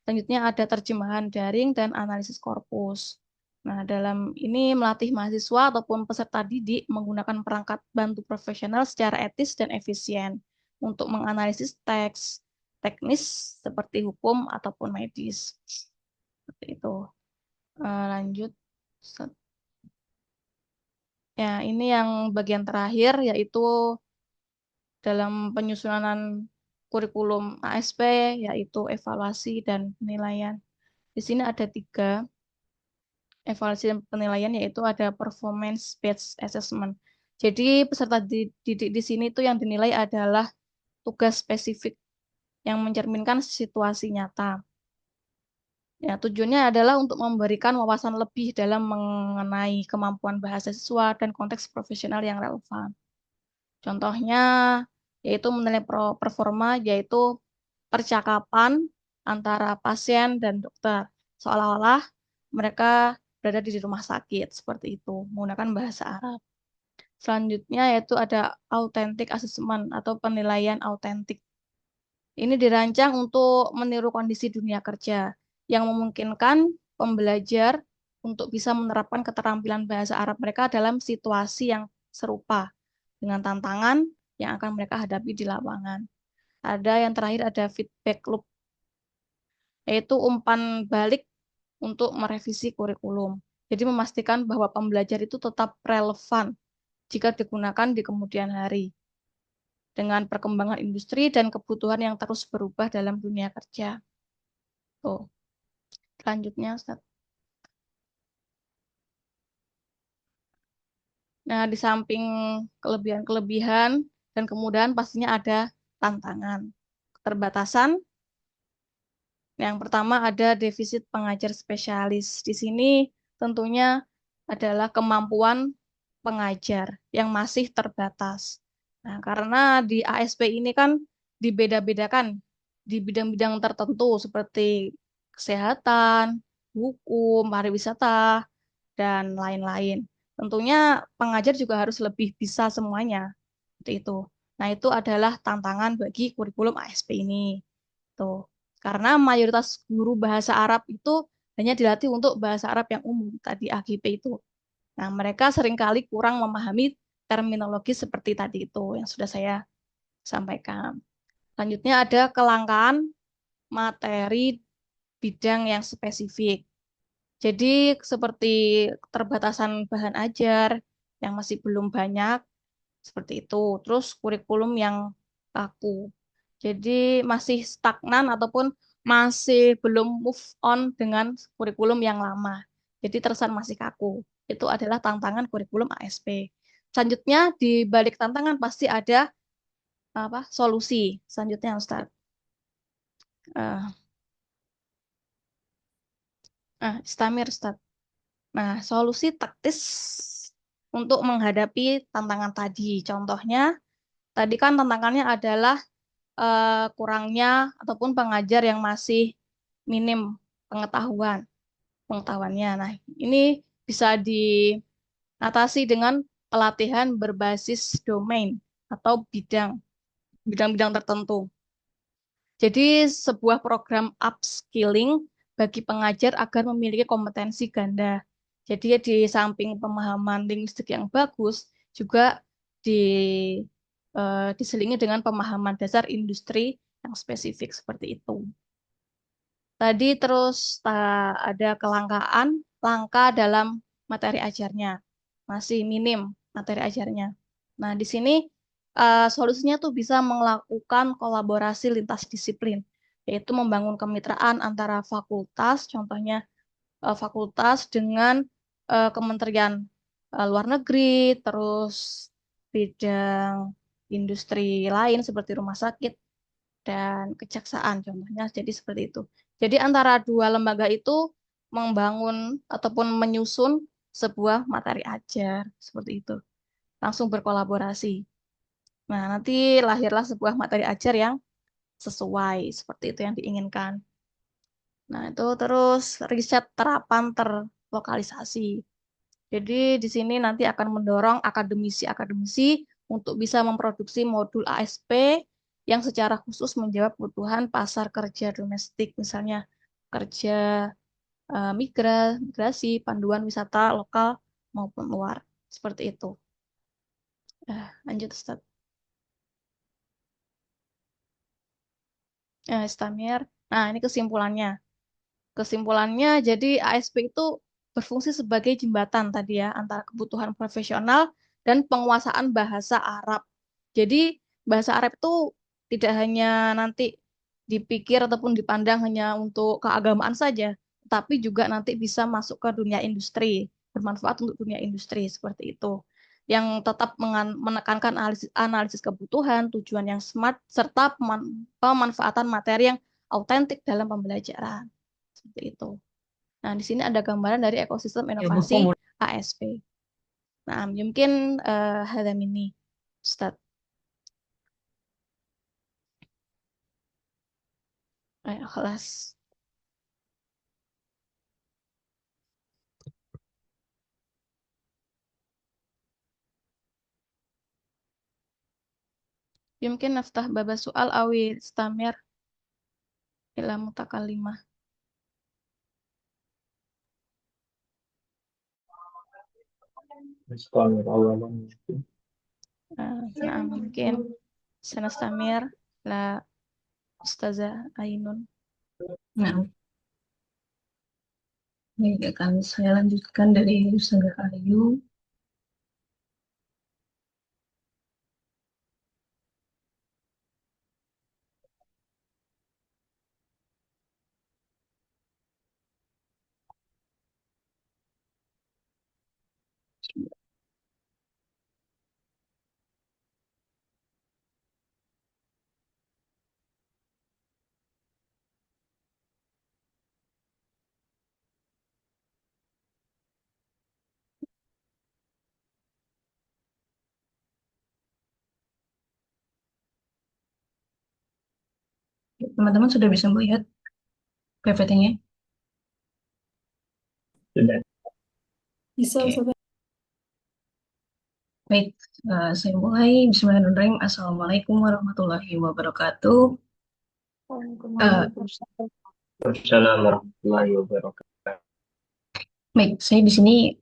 Selanjutnya ada terjemahan daring dan analisis korpus. Nah, dalam ini melatih mahasiswa ataupun peserta didik menggunakan perangkat bantu profesional secara etis dan efisien untuk menganalisis teks teknis seperti hukum ataupun medis. Seperti itu. Lanjut. Ya, ini yang bagian terakhir yaitu dalam penyusunan kurikulum ASP yaitu evaluasi dan penilaian. Di sini ada 3 evaluasi dan penilaian yaitu ada performance based assessment. Jadi peserta didik di sini itu yang dinilai adalah tugas spesifik yang mencerminkan situasi nyata. Ya, tujuannya adalah untuk memberikan wawasan lebih dalam mengenai kemampuan bahasa siswa dan konteks profesional yang relevan. Contohnya yaitu menilai performa yaitu percakapan antara pasien dan dokter. Seolah-olah mereka berada di rumah sakit seperti itu, menggunakan bahasa Arab. Selanjutnya yaitu ada authentic assessment atau penilaian autentik. Ini dirancang untuk meniru kondisi dunia kerja yang memungkinkan pembelajar untuk bisa menerapkan keterampilan bahasa Arab mereka dalam situasi yang serupa dengan tantangan yang akan mereka hadapi di lapangan. Ada yang terakhir ada feedback loop, yaitu umpan balik untuk merevisi kurikulum. Jadi memastikan bahwa pembelajar itu tetap relevan jika digunakan di kemudian hari dengan perkembangan industri dan kebutuhan yang terus berubah dalam dunia kerja. Tuh. Selanjutnya, Ustaz. Nah, di samping kelebihan-kelebihan dan kemudahan pastinya ada tantangan. Keterbatasan. Yang pertama ada defisit pengajar spesialis. Di sini tentunya adalah kemampuan pengajar yang masih terbatas. Nah, karena di ASP ini kan dibeda-bedakan di bidang-bidang tertentu seperti kesehatan, hukum, pariwisata, dan lain-lain. Tentunya pengajar juga harus lebih bisa semuanya. Seperti itu. Nah, itu adalah tantangan bagi kurikulum ASP ini. Tuh. Karena mayoritas guru bahasa Arab itu hanya dilatih untuk bahasa Arab yang umum, tadi AGP itu. Nah, mereka seringkali kurang memahami terminologi seperti tadi itu yang sudah saya sampaikan. Selanjutnya ada kelangkaan materi bidang yang spesifik. Jadi seperti keterbatasan bahan ajar yang masih belum banyak, seperti itu. Terus kurikulum yang kaku. Jadi masih stagnan ataupun masih belum move on dengan kurikulum yang lama. Jadi terkesan masih kaku. Itu adalah tantangan kurikulum ASP. Selanjutnya di balik tantangan pasti ada solusi. Selanjutnya Ustaz. Istamir Ustaz. Nah, solusi taktis untuk menghadapi tantangan tadi. Contohnya, tadi kan tantangannya adalah kurangnya ataupun pengajar yang masih minim pengetahuannya. Nah, ini bisa diatasi dengan pelatihan berbasis domain atau bidang-bidang tertentu. Jadi sebuah program upskilling bagi pengajar agar memiliki kompetensi ganda. Jadi di samping pemahaman linguistik yang bagus, juga diselingi dengan pemahaman dasar industri yang spesifik seperti itu. Tadi terus ada kelangkaan, langka dalam materi ajarnya. Masih minim materi ajarnya. Nah, di sini solusinya tuh bisa melakukan kolaborasi lintas disiplin, yaitu membangun kemitraan antara fakultas, contohnya fakultas dengan kementerian luar negeri, terus bidang industri lain seperti rumah sakit dan kejaksaan contohnya. Jadi seperti itu. Jadi antara dua lembaga itu membangun ataupun menyusun sebuah materi ajar seperti itu. Langsung berkolaborasi. Nah, nanti lahirlah sebuah materi ajar yang sesuai seperti itu yang diinginkan. Nah, itu terus riset terapan terlokalisasi. Jadi di sini nanti akan mendorong akademisi-akademisi untuk bisa memproduksi modul ASP yang secara khusus menjawab kebutuhan pasar kerja domestik, misalnya kerja migrasi, panduan wisata lokal maupun luar. Seperti itu. Lanjut, Ustaz. Istamir. Nah, ini kesimpulannya. Kesimpulannya, jadi ASP itu berfungsi sebagai jembatan tadi ya, antara kebutuhan profesional dan penguasaan bahasa Arab. Jadi bahasa Arab itu tidak hanya nanti dipikir ataupun dipandang hanya untuk keagamaan saja, tapi juga nanti bisa masuk ke dunia industri, bermanfaat untuk dunia industri seperti itu. Yang tetap menekankan analisis kebutuhan, tujuan yang smart, serta pemanfaatan materi yang autentik dalam pembelajaran. Seperti itu. Nah, di sini ada gambaran dari ekosistem inovasi ASP. Nah, mungkin hal ini, Ustaz. Ayo, kelas. Mungkin naftah baba soal awi stamir ila mutakalimah. Nah, mungkin sanastamir la Ustazah Ainun. Nah, baik akan saya lanjutkan dari Ustazah Ayu. Teman-teman sudah bisa melihat PPT-nya? Sudah. Bisa, Oke. Ustazah. Baik, saya mulai. Bismillahirrahmanirrahim. Assalamualaikum warahmatullahi wabarakatuh. Assalamualaikum warahmatullahi wabarakatuh. Baik, saya di sini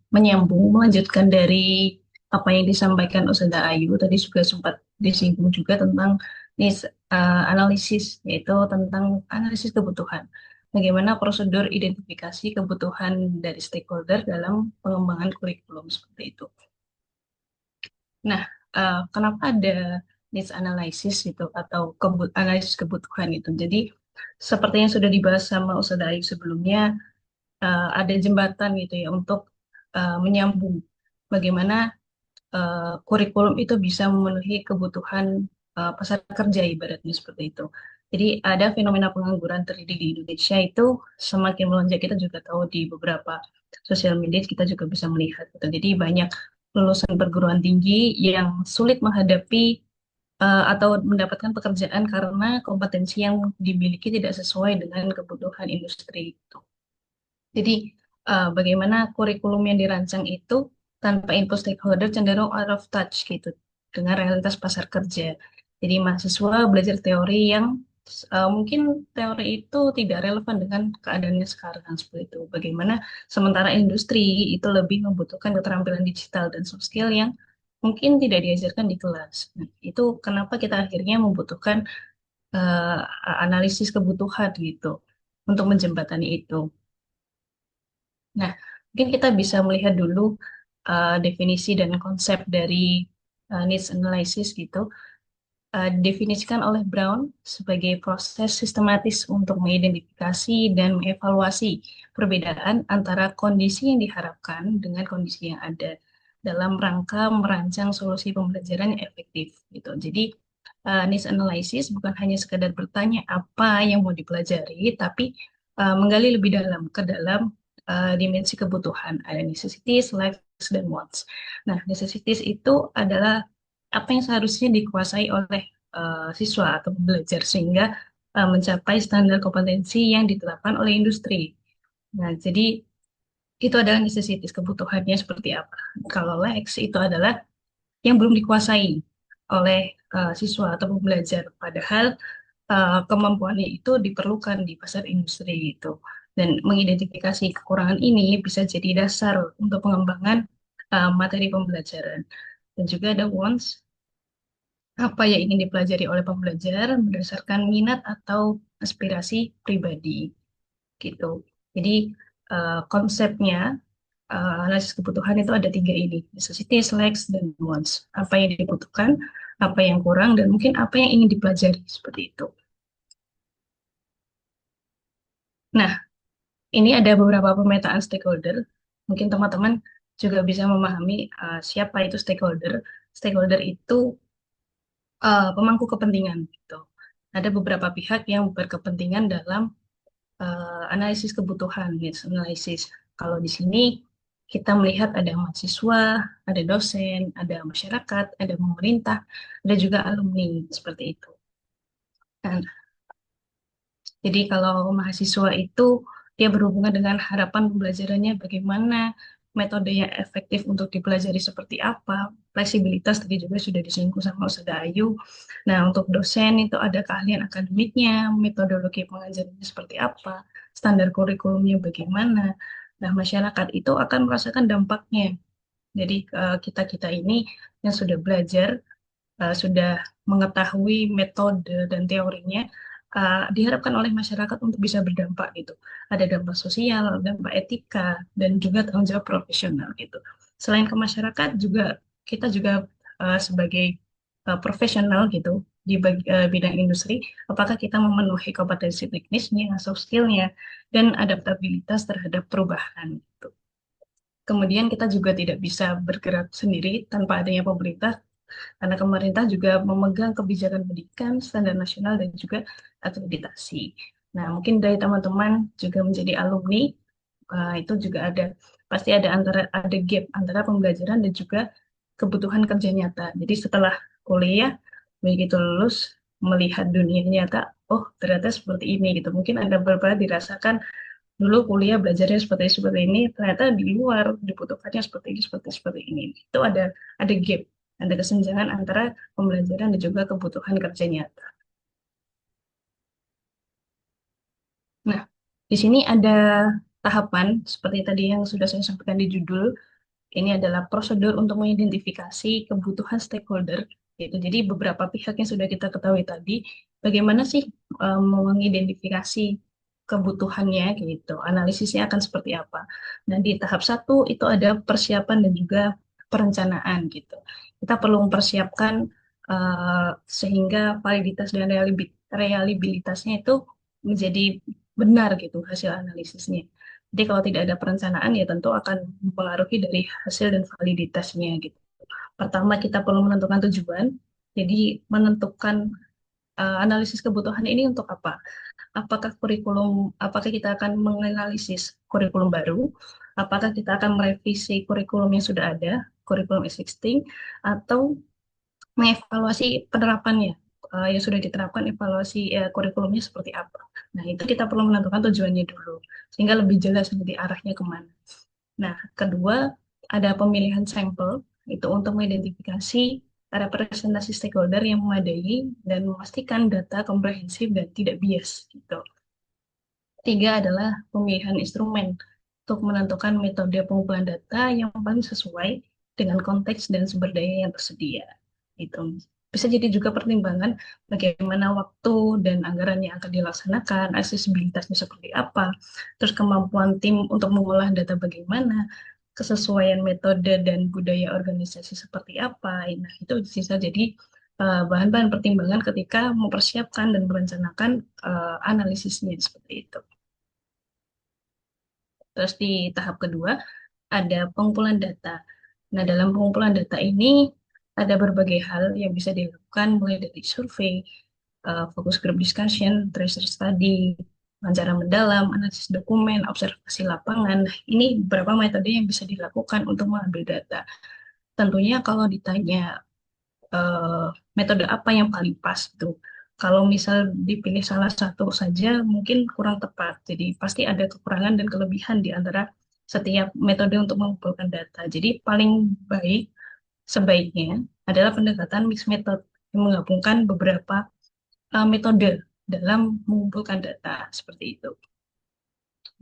melanjutkan dari apa yang disampaikan Ustazah Ayu. Tadi juga sempat disinggung juga tentang analisis, yaitu tentang analisis kebutuhan. Bagaimana prosedur identifikasi kebutuhan dari stakeholder dalam pengembangan kurikulum seperti itu. Nah, kenapa ada needs analysis itu atau analisis kebutuhan itu? Jadi, seperti yang sudah dibahas sama Ustazah Ayu sebelumnya, ada jembatan gitu ya untuk menyambung bagaimana kurikulum itu bisa memenuhi kebutuhan pasar kerja ibaratnya seperti itu. Jadi ada fenomena pengangguran terjadi di Indonesia itu semakin melonjak, kita juga tahu di beberapa sosial media kita juga bisa melihat gitu. Jadi banyak lulusan perguruan tinggi yang sulit menghadapi atau mendapatkan pekerjaan karena kompetensi yang dimiliki tidak sesuai dengan kebutuhan industri itu. Jadi bagaimana kurikulum yang dirancang itu tanpa input stakeholder cenderung out of touch gitu dengan realitas pasar kerja. Jadi mahasiswa belajar teori yang mungkin teori itu tidak relevan dengan keadaannya sekarang seperti itu. Bagaimana sementara industri itu lebih membutuhkan keterampilan digital dan soft skill yang mungkin tidak diajarkan di kelas. Nah, itu kenapa kita akhirnya membutuhkan analisis kebutuhan gitu untuk menjembatani itu. Nah, mungkin kita bisa melihat dulu definisi dan konsep dari needs analysis gitu, didefinisikan oleh Brown sebagai proses sistematis untuk mengidentifikasi dan mengevaluasi perbedaan antara kondisi yang diharapkan dengan kondisi yang ada dalam rangka merancang solusi pembelajaran yang efektif gitu. Jadi needs analysis bukan hanya sekedar bertanya apa yang mau dipelajari, tapi menggali lebih dalam ke dalam dimensi kebutuhan. Ada necessities, likes, dan wants. Nah, necessities itu adalah apa yang seharusnya dikuasai oleh siswa atau pembelajar sehingga mencapai standar kompetensi yang ditetapkan oleh industri. Nah, jadi itu adalah necessities, kebutuhannya seperti apa. Kalau likes itu adalah yang belum dikuasai oleh siswa atau pembelajar, padahal kemampuannya itu diperlukan di pasar industri itu. Dan mengidentifikasi kekurangan ini bisa jadi dasar untuk pengembangan materi pembelajaran. Dan juga ada wants, apa yang ingin dipelajari oleh pembelajar berdasarkan minat atau aspirasi pribadi gitu. Jadi konsepnya analisis kebutuhan itu ada tiga ini, necessities, likes, dan wants. Apa yang dibutuhkan, apa yang kurang, dan mungkin apa yang ingin dipelajari seperti itu. Nah, ini ada beberapa pemetaan stakeholder. Mungkin teman-teman juga bisa memahami siapa itu stakeholder. Stakeholder itu pemangku kepentingan gitu. Ada beberapa pihak yang berkepentingan dalam analisis kebutuhan, needs analysis. Kalau di sini kita melihat ada mahasiswa, ada dosen, ada masyarakat, ada pemerintah, ada juga alumni seperti itu. Kan? Jadi kalau mahasiswa itu dia berhubungan dengan harapan pembelajarannya bagaimana, metode yang efektif untuk dipelajari seperti apa, fleksibilitas tadi juga sudah disinggung sama Ustazah Ayu. Nah, untuk dosen itu ada keahlian akademiknya, metodologi pengajarannya seperti apa, standar kurikulumnya bagaimana. Nah, masyarakat itu akan merasakan dampaknya. Jadi kita-kita ini yang sudah belajar, sudah mengetahui metode dan teorinya, diharapkan oleh masyarakat untuk bisa berdampak gitu. Ada dampak sosial, dampak etika, dan juga tanggung jawab profesional gitu. Selain ke masyarakat juga kita juga sebagai profesional gitu di bidang industri, apakah kita memenuhi kompetensi teknisnya, soft skillnya, dan adaptabilitas terhadap perubahan gitu. Kemudian kita juga tidak bisa bergerak sendiri tanpa adanya pemerintah, karena pemerintah juga memegang kebijakan pendidikan, standar nasional, dan juga akreditasi. Nah, mungkin dari teman-teman juga menjadi alumni, itu juga pasti ada gap antara pembelajaran dan juga kebutuhan kerja nyata. Jadi setelah kuliah, begitu lulus, melihat dunia nyata, oh ternyata seperti ini gitu. Mungkin ada beberapa dirasakan dulu kuliah belajarnya seperti ini, ternyata di luar dibutuhkannya seperti ini. Itu ada gap, ada kesenjangan antara pembelajaran dan juga kebutuhan kerja nyata. Nah, di sini ada tahapan seperti tadi yang sudah saya sampaikan di judul. Ini adalah prosedur untuk mengidentifikasi kebutuhan stakeholder. Gitu. Jadi beberapa pihak yang sudah kita ketahui tadi, bagaimana sih mengidentifikasi kebutuhannya gitu, analisisnya akan seperti apa. Nah, di tahap 1 itu ada persiapan dan juga perencanaan gitu. Kita perlu mempersiapkan sehingga validitas dan reliabilitasnya itu menjadi benar gitu hasil analisisnya. Jadi kalau tidak ada perencanaan ya tentu akan mempengaruhi dari hasil dan validitasnya gitu. Pertama kita perlu menentukan tujuan. Jadi menentukan analisis kebutuhan ini untuk apa? Apakah kita akan menganalisis kurikulum baru? Apakah kita akan merevisi kurikulum yang sudah ada, kurikulum existing, atau mengevaluasi penerapannya? Yang sudah diterapkan, evaluasi kurikulumnya seperti apa? Nah, itu kita perlu menentukan tujuannya dulu, sehingga lebih jelas nanti arahnya kemana. Nah, kedua, ada pemilihan sampel, itu untuk mengidentifikasi representasi stakeholder yang memadai dan memastikan data komprehensif dan tidak bias gitu. Tiga adalah pemilihan instrumen untuk menentukan metode pengumpulan data yang paling sesuai dengan konteks dan sumber daya yang tersedia. Itu bisa jadi juga pertimbangan bagaimana waktu dan anggaran yang akan dilaksanakan, aksesibilitasnya seperti apa, terus kemampuan tim untuk mengolah data bagaimana, kesesuaian metode dan budaya organisasi seperti apa. Nah, itu bisa jadi bahan-bahan pertimbangan ketika mempersiapkan dan merencanakan analisisnya seperti itu. Terus di tahap kedua ada pengumpulan data. Nah, dalam pengumpulan data ini ada berbagai hal yang bisa dilakukan mulai dari survei, focus group discussion, research study, wawancara mendalam, analisis dokumen, observasi lapangan. Nah, ini beberapa metode yang bisa dilakukan untuk mengambil data. Tentunya kalau ditanya eh, metode apa yang paling pas itu, kalau misal dipilih salah satu saja mungkin kurang tepat. Jadi pasti ada kekurangan dan kelebihan di antara setiap metode untuk mengumpulkan data. Jadi paling baik sebaiknya adalah pendekatan mixed method yang menggabungkan beberapa metode dalam mengumpulkan data seperti itu.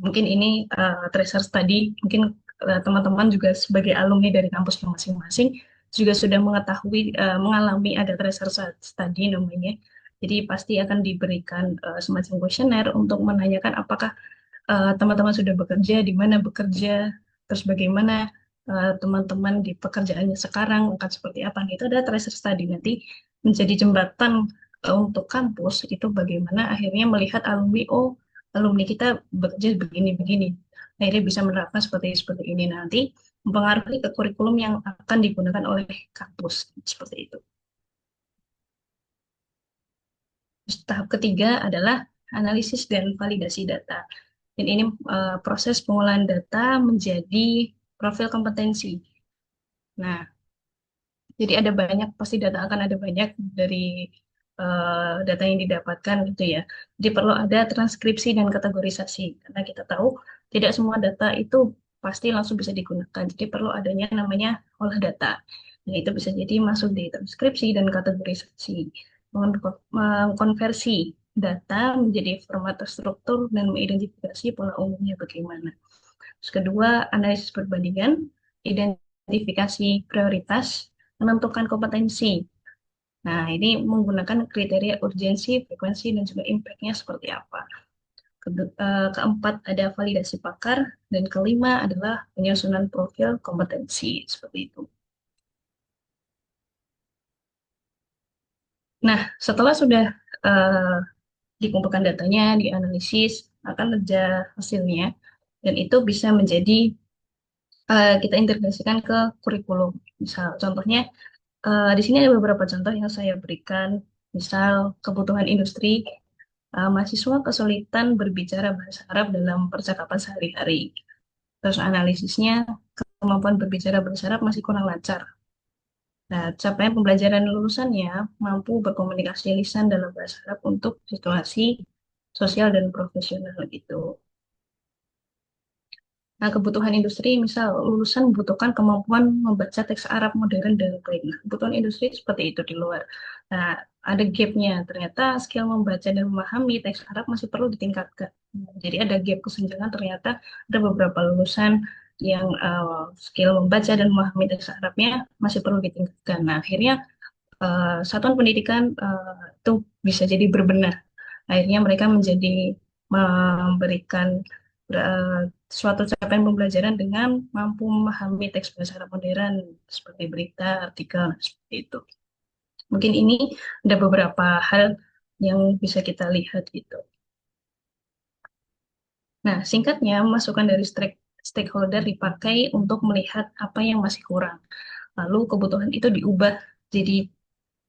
Mungkin ini research tadi, mungkin teman-teman juga sebagai alumni dari kampusnya masing-masing juga sudah mengetahui, mengalami ada research study namanya. Jadi pasti akan diberikan semacam kuesioner untuk menanyakan apakah teman-teman sudah bekerja, di mana bekerja, terus bagaimana teman-teman di pekerjaannya sekarang akan seperti apa. Nah, itu ada research study nanti menjadi jembatan untuk kampus itu bagaimana akhirnya melihat alumni, oh alumni kita bekerja begini-begini. Akhirnya bisa menerapkan seperti ini nanti mempengaruhi ke kurikulum yang akan digunakan oleh kampus seperti itu. Terus, tahap ketiga adalah analisis dan validasi data. Dan ini proses pengolahan data menjadi profil kompetensi. Nah, jadi ada banyak, pasti data akan ada banyak dari data yang didapatkan gitu ya. Jadi perlu ada transkripsi dan kategorisasi. Karena kita tahu tidak semua data itu pasti langsung bisa digunakan. Jadi perlu adanya namanya olah data. Nah, itu bisa jadi masuk di transkripsi dan kategorisasi. Mengkonversi data menjadi format terstruktur dan mengidentifikasi pola umumnya bagaimana. Terus kedua, analisis perbandingan, identifikasi prioritas, menentukan kompetensi. Nah, ini menggunakan kriteria urgensi, frekuensi, dan juga impact-nya seperti apa. Keempat, ada validasi pakar, dan kelima adalah penyusunan profil kompetensi, seperti itu. Nah, setelah sudah dikumpulkan datanya, dianalisis, akan ada hasilnya, dan itu bisa menjadi kita integrasikan ke kurikulum. Misal, contohnya, di sini ada beberapa contoh yang saya berikan. Misal, kebutuhan industri, mahasiswa kesulitan berbicara bahasa Arab dalam percakapan sehari-hari. Terus analisisnya, kemampuan berbicara bahasa Arab masih kurang lancar. Nah, capaian pembelajaran lulusannya mampu berkomunikasi lisan dalam bahasa Arab untuk situasi sosial dan profesional gitu. Nah, kebutuhan industri, misal lulusan membutuhkan kemampuan membaca teks Arab modern dan baik. Nah, kebutuhan industri seperti itu di luar. Nah, ada gapnya. Ternyata skill membaca dan memahami teks Arab masih perlu ditingkatkan. Jadi ada gap kesenjangan. Ternyata ada beberapa lulusan yang skill membaca dan memahami teks Arabnya masih perlu ditingkatkan. Nah, akhirnya satuan pendidikan itu bisa jadi berbenah. Akhirnya mereka menjadi memberikan suatu capaian pembelajaran dengan mampu memahami teks bahasa Arab modern seperti berita, artikel, seperti itu. Mungkin ini ada beberapa hal yang bisa kita lihat gitu. Nah, singkatnya, masukan dari stakeholder dipakai untuk melihat apa yang masih kurang. Lalu kebutuhan itu diubah jadi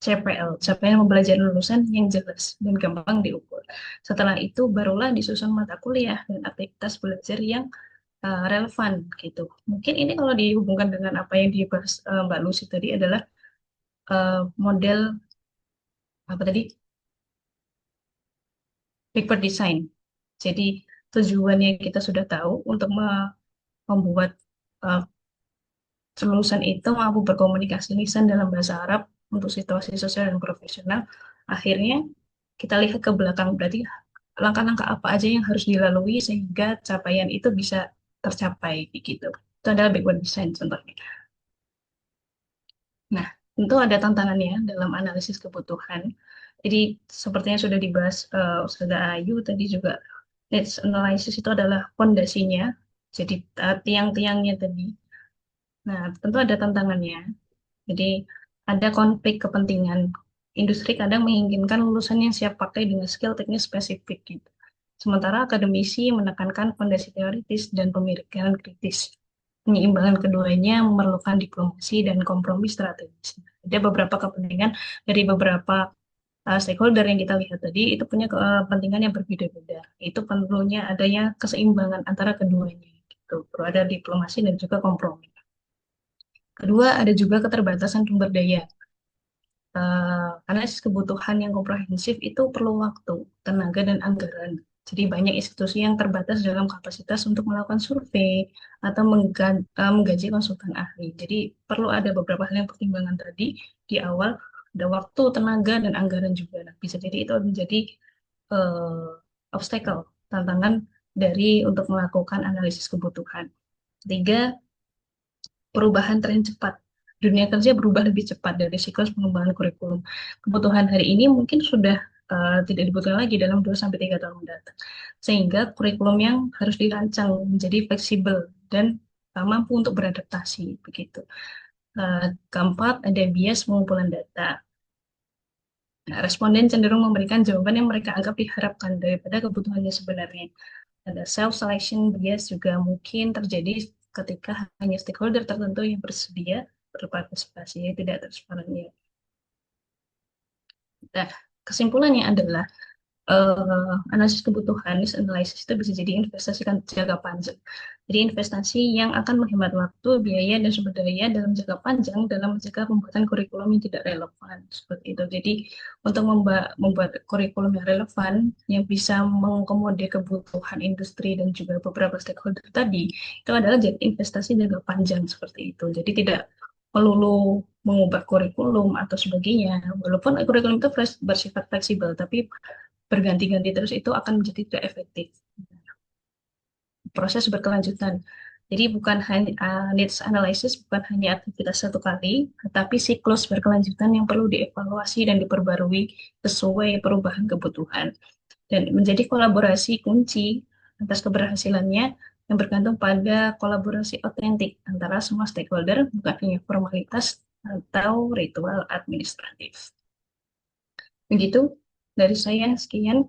CPL, capaian pembelajaran lulusan yang jelas dan gampang diukur. Setelah itu barulah disusun mata kuliah dan aktivitas belajar yang relevan gitu. Mungkin ini kalau dihubungkan dengan apa yang dibahas Mbak Lucy tadi adalah model apa tadi? Paper design. Jadi tujuannya kita sudah tahu untuk membuat lulusan itu mampu berkomunikasi lisan dalam bahasa Arab untuk situasi sosial dan profesional. Akhirnya kita lihat ke belakang, berarti langkah-langkah apa aja yang harus dilalui sehingga capaian itu bisa tercapai gitu. Itu adalah backward design contohnya. Nah, tentu ada tantangannya dalam analisis kebutuhan. Jadi seperti yang sudah dibahas Ustazah Ayu tadi juga, needs analysis itu adalah fondasinya. Jadi tiang-tiangnya tadi Nah, tentu ada tantangannya. Jadi ada konflik kepentingan. Industri kadang menginginkan lulusan yang siap pakai dengan skill teknis spesifik gitu. Sementara akademisi menekankan fondasi teoritis dan pemikiran kritis. Penyeimbangkan keduanya memerlukan diplomasi dan kompromi strategis. Ada beberapa kepentingan dari beberapa stakeholder yang kita lihat tadi itu punya kepentingan yang berbeda-beda. Itu perlunya adanya keseimbangan antara keduanya. Gitu. Perlu ada diplomasi dan juga kompromi. Kedua, ada juga keterbatasan sumber daya. Analisis kebutuhan yang komprehensif itu perlu waktu, tenaga, dan anggaran. Jadi banyak institusi yang terbatas dalam kapasitas untuk melakukan survei atau menggaji konsultan ahli. Jadi perlu ada beberapa hal yang pertimbangan tadi di awal, ada waktu, tenaga, dan anggaran juga. Nah, bisa jadi itu menjadi obstacle, tantangan dari untuk melakukan analisis kebutuhan. Ketiga, perubahan tren cepat. Dunia kerja berubah lebih cepat dari siklus pengembangan kurikulum. Kebutuhan hari ini mungkin sudah tidak dibutuhkan lagi dalam 2 sampai 3 tahun mendatang. Sehingga kurikulum yang harus dirancang menjadi fleksibel dan mampu untuk beradaptasi begitu. Keempat, ada bias pengumpulan data. Nah, responden cenderung memberikan jawaban yang mereka anggap diharapkan daripada kebutuhannya sebenarnya. Ada self-selection bias juga mungkin terjadi ketika hanya stakeholder tertentu yang bersedia berpartisipasi, tidak transparan. Nah, kesimpulannya adalah analisis kebutuhan, needs analysis itu bisa jadi investasi jangka panjang. Jadi investasi yang akan menghemat waktu, biaya, dan sumber daya dalam jangka panjang dalam mencegah pembuatan kurikulum yang tidak relevan. Seperti itu. Jadi untuk membuat kurikulum yang relevan, yang bisa mengakomodir kebutuhan industri dan juga beberapa stakeholder tadi, itu adalah jadi investasi jangka panjang seperti itu. Jadi tidak melulu mengubah kurikulum atau sebagainya. Walaupun kurikulum itu bersifat fleksibel, tapi berganti-ganti terus itu akan menjadi tidak efektif. Proses berkelanjutan. Jadi bukan hanya needs analysis bukan hanya aktivitas satu kali, tetapi siklus berkelanjutan yang perlu dievaluasi dan diperbarui sesuai perubahan kebutuhan. Dan menjadi kolaborasi kunci atas keberhasilannya yang bergantung pada kolaborasi otentik antara semua stakeholder, bukan hanya formalitas atau ritual administratif. Begitu dari saya, sekian.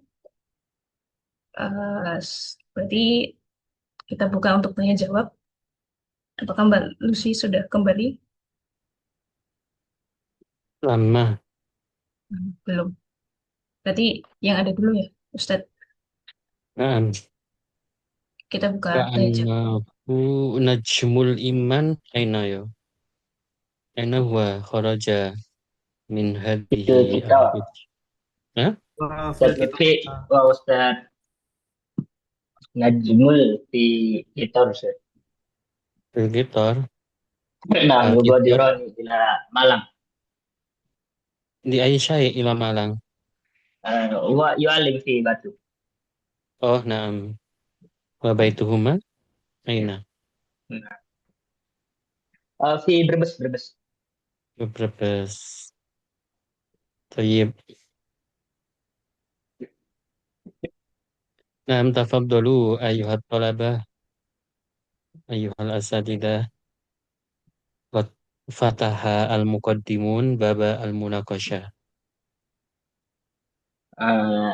Berarti kita buka untuk tanya jawab. Apakah Mbak Lucy sudah kembali? Lama. Belum. Berarti yang ada dulu ya, Ustadz. Naam. Kita buka tanya jawab. Ka'annahu najmul iman aina ya. Aina huwa kharaja min Itu hadhihi kita. al-bid. Hah? Ustaz Lutfi, wah Ustaz Najmul di Gitar, Ustaz. Fil gitar. Nah, Gitar. Mubadironi ila Malang. Di Aisyah ila Malang. Wa yu'alim fi Batu. Oh, naam. Wa baituhuma aina. Fi Brebes. Brebes. Tayyib. Naam, tafaddalu ayyuhat talabah, ayyuhal asatidah. Wa fataha al-muqaddimun baba al-munaqasyah.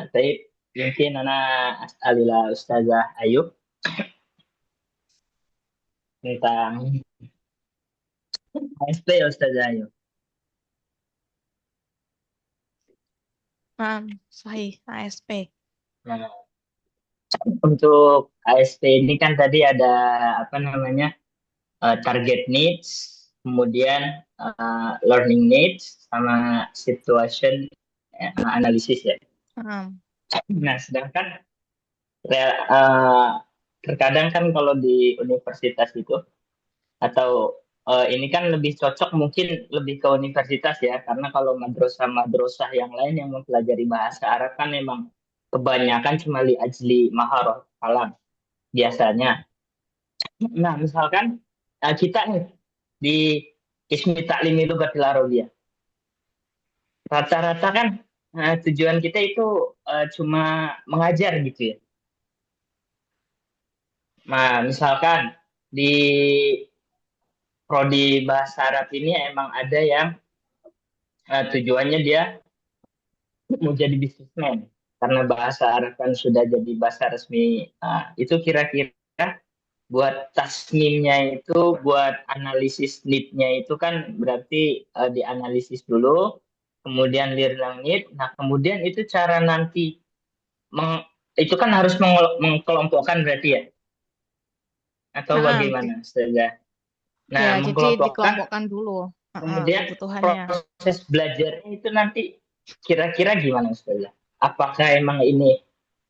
Taib, mungkin ana as'alila Ustazah Ayub tentang ASP ya Ustazah Ayub. Sahih, ASP. Nah, untuk ASP ini kan tadi ada apa namanya target needs, kemudian learning needs, sama situation analysis ya. Nah, sedangkan terkadang kan kalau di universitas itu atau ini kan lebih cocok mungkin lebih ke universitas ya, karena kalau madrasah yang lain yang mempelajari bahasa Arab kan memang kebanyakan cuma li ajli maharah kalam biasanya. Nah, misalkan kita nih di Ismi Ta'limi Lughatil Arabiyyah. Rata-rata kan tujuan kita itu cuma mengajar gitu ya. Nah, misalkan di prodi bahasa Arab ini emang ada yang tujuannya dia mau jadi bisnismen karena bahasa Arab kan sudah jadi bahasa resmi. Itu kira-kira buat tasmimnya itu, buat analisis need-nya itu kan berarti dianalisis dulu, kemudian learning need. Nah, kemudian itu cara nanti itu kan harus mengkelompokkan berarti ya, atau bagaimana, Ustazah? Ya, Nah, jadi mengkelompokkan, dikelompokkan dulu kemudian kebutuhannya. proses belajarnya itu nanti kira-kira gimana, Ustazah? Apakah emang ini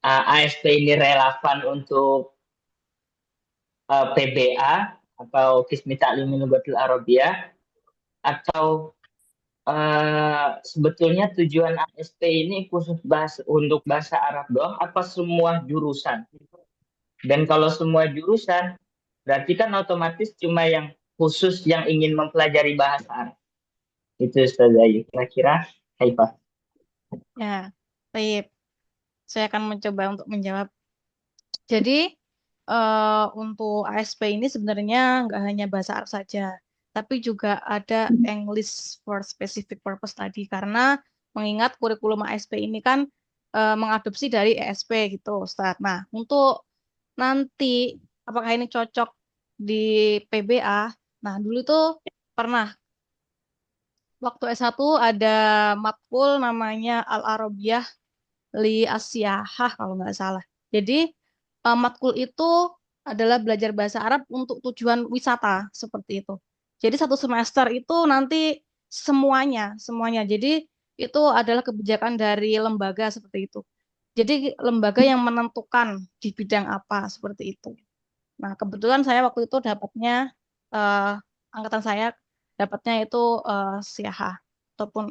ASP ini relevan untuk PBA atau Qismi Ta'limin Lughatil Arabiyah, atau sebetulnya tujuan ASP ini khusus untuk bahasa Arab doang apa semua jurusan? Dan kalau semua jurusan berarti kan otomatis cuma yang khusus yang ingin mempelajari bahasa Arab. Itu Ustaz Ayu. Kira-kira Haifah. Ya, baik. Saya akan mencoba untuk menjawab. Jadi, untuk ASP ini sebenarnya nggak hanya bahasa Arab saja, tapi juga ada English for specific purpose tadi. Karena mengingat kurikulum ASP ini kan mengadopsi dari ESP gitu, Ustaz. Nah, untuk nanti apakah ini cocok di PBA? Nah, dulu tuh pernah waktu S1 ada matkul namanya Al-Arabiyah li Asyahah kalau nggak salah. Jadi matkul itu adalah belajar bahasa Arab untuk tujuan wisata seperti itu. Jadi satu semester itu nanti semuanya. Jadi itu adalah kebijakan dari lembaga seperti itu. Jadi lembaga yang menentukan di bidang apa seperti itu. Nah, kebetulan saya waktu itu dapatnya eh, angkatan saya dapatnya itu siaha ataupun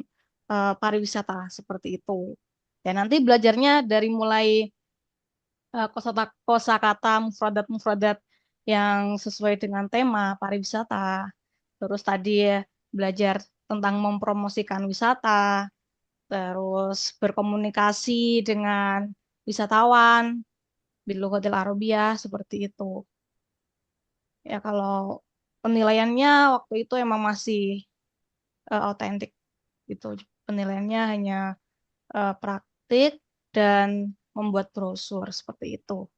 pariwisata seperti itu. Dan nanti belajarnya dari mulai kosakata mufradat-mufradat yang sesuai dengan tema pariwisata. Terus tadi belajar tentang mempromosikan wisata, terus berkomunikasi dengan wisatawan, bilughatil Arabiyah seperti itu. Ya kalau penilaiannya waktu itu emang masih autentik gitu. Penilaiannya hanya praktik dan membuat brosur seperti itu.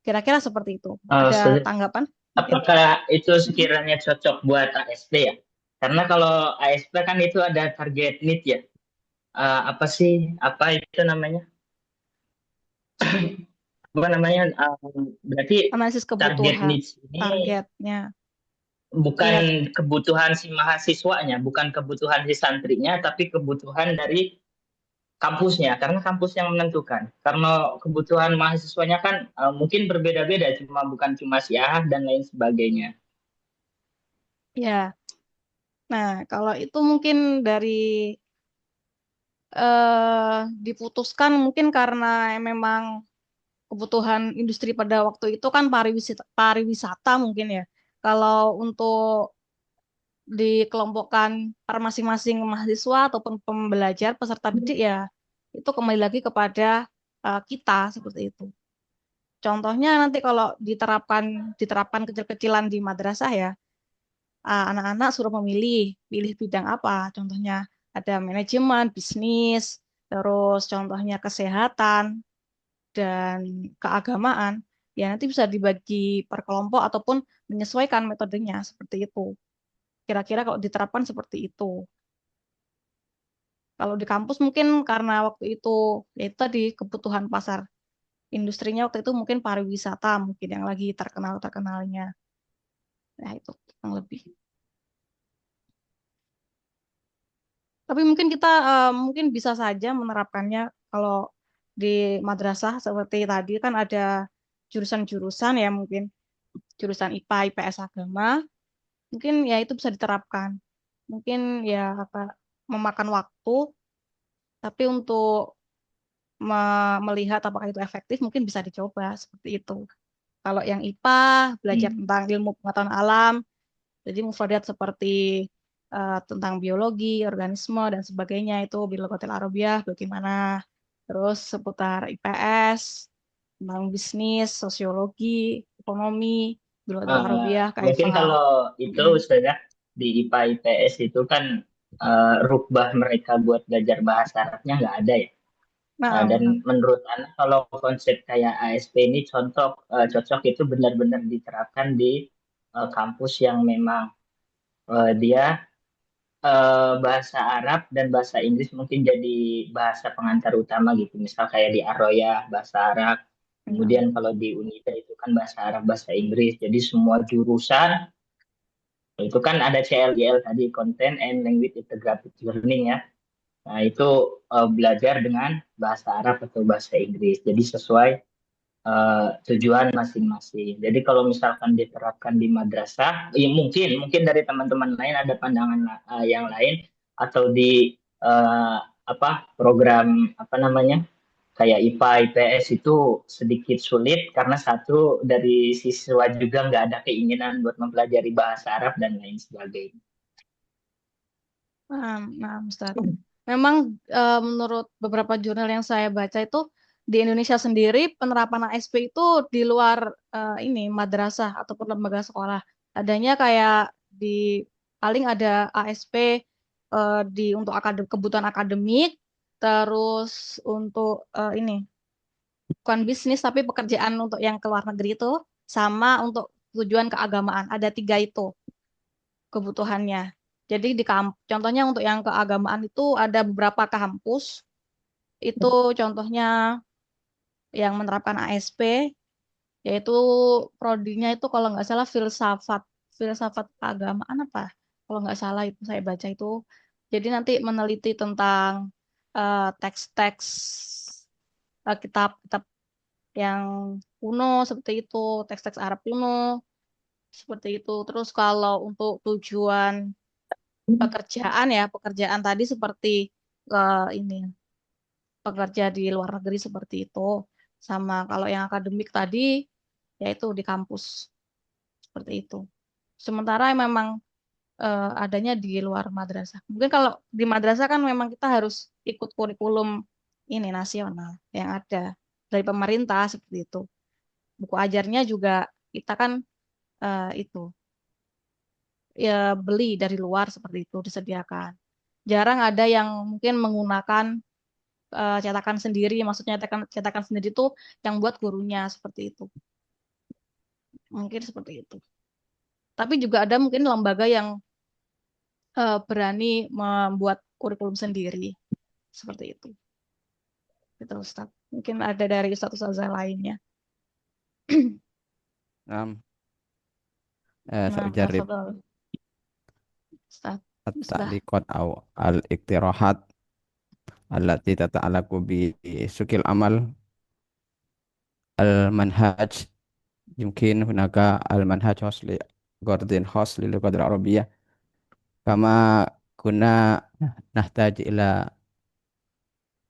Kira-kira seperti itu. Ada Ustazah, tanggapan? Mungkin? apakah itu sekiranya cocok buat ASP ya? Karena kalau ASP kan itu ada target need ya. Apa sih? Apa itu namanya? Apa namanya? Berarti Analisis target kebutuhan, needs ini targetnya. bukan Ya, kebutuhan si mahasiswanya, bukan kebutuhan si santrinya, tapi kebutuhan dari kampusnya, karena kampus yang menentukan. Karena kebutuhan mahasiswanya kan mungkin berbeda-beda, bukan cuma siah dan lain sebagainya. ya. Nah, kalau itu mungkin dari diputuskan mungkin karena memang kebutuhan industri pada waktu itu kan pariwisata mungkin ya. Kalau untuk dikelompokkan per masing-masing mahasiswa ataupun pembelajar peserta didik ya itu kembali lagi kepada kita seperti itu. Contohnya nanti kalau diterapkan kecil-kecilan di madrasah ya, anak-anak suruh pilih bidang apa. Contohnya ada manajemen, bisnis, terus contohnya kesehatan dan keagamaan. Ya nanti bisa dibagi per kelompok ataupun menyesuaikan metodenya seperti itu. Kira-kira kalau diterapkan seperti itu. Kalau di kampus mungkin karena waktu itu ya itu tadi kebutuhan pasar industrinya waktu itu mungkin pariwisata mungkin yang lagi terkenalnya. Nah itu yang lebih. Tapi mungkin kita mungkin bisa saja menerapkannya kalau di madrasah seperti tadi kan ada jurusan-jurusan ya mungkin jurusan IPA, IPS agama, mungkin ya itu bisa diterapkan. Mungkin ya apa memakan waktu, tapi untuk melihat apakah itu efektif mungkin bisa dicoba seperti itu. Kalau yang IPA belajar tentang ilmu pengetahuan alam, jadi mufradat seperti tentang biologi, organisme dan sebagainya itu bilughatil Arabiyah bagaimana. Terus seputar IPS, tentang bisnis, sosiologi, ekonomi, Bilatul Eh, Arabiyah, mungkin Kaifa. kalau itu Mm. Ustazah di IPA IPS itu kan rukbah mereka buat belajar bahasa Arabnya nggak ada ya. Nah, Dan benar. menurut Anda kalau konsep kayak ASP ini cocok itu benar-benar diterapkan di kampus yang memang dia bahasa Arab dan bahasa Inggris mungkin jadi bahasa pengantar utama gitu. Misal kayak di Arroya bahasa Arab, Nah, kemudian kalau di Unida itu kan bahasa Arab, bahasa Inggris. Jadi semua jurusan itu kan ada CLIL tadi, Content and Language Integrated Learning ya. Nah, itu belajar dengan bahasa Arab atau bahasa Inggris. Jadi sesuai tujuan masing-masing. Jadi kalau misalkan diterapkan di madrasah, ya mungkin dari teman-teman lain ada pandangan yang lain atau di eh, apa program apa namanya kayak IPA IPS itu sedikit sulit karena satu dari siswa juga nggak ada keinginan buat mempelajari bahasa Arab dan lain sebagainya. nah, Ustaz. Memang menurut beberapa jurnal yang saya baca itu di Indonesia sendiri penerapan ASP itu di luar ini madrasah ataupun lembaga sekolah. Adanya kayak di paling ada ASP di untuk kebutuhan akademik, terus untuk ini bukan bisnis tapi pekerjaan untuk yang ke luar negeri itu sama untuk tujuan keagamaan. Ada tiga itu kebutuhannya. Jadi contohnya untuk yang keagamaan itu ada beberapa kampus itu contohnya yang menerapkan ASP yaitu prodinya itu kalau nggak salah filsafat filsafat keagamaan apa kalau nggak salah itu saya baca itu jadi nanti meneliti tentang teks-teks kitab-kitab yang kuno seperti itu teks-teks Arab kuno seperti itu terus kalau untuk tujuan pekerjaan ya pekerjaan tadi seperti ini pekerja di luar negeri seperti itu. Sama kalau yang akademik tadi, yaitu di kampus seperti itu. Sementara memang adanya di luar madrasah. Mungkin kalau di madrasah kan memang kita harus ikut kurikulum ini nasional yang ada dari pemerintah seperti itu. Buku ajarnya juga kita kan itu ya beli dari luar seperti itu disediakan. Jarang ada yang mungkin menggunakan cetakan sendiri, maksudnya cetakan sendiri itu yang buat gurunya seperti itu. Mungkin seperti itu. Tapi juga ada mungkin lembaga yang berani membuat kurikulum sendiri seperti itu. Gitu, Ustaz. Mungkin ada dari Ustaz-Ustazah lainnya. Nah, Nah, سأجرب tafadhol, Ustaz. Misbah. التعليقات أو الاقتراحات التي تتعلق بسوق العمل. المنهج يمكن هناك المنهج خاص جاردن خاص للغة العربية، كما كنا نحتاج إلى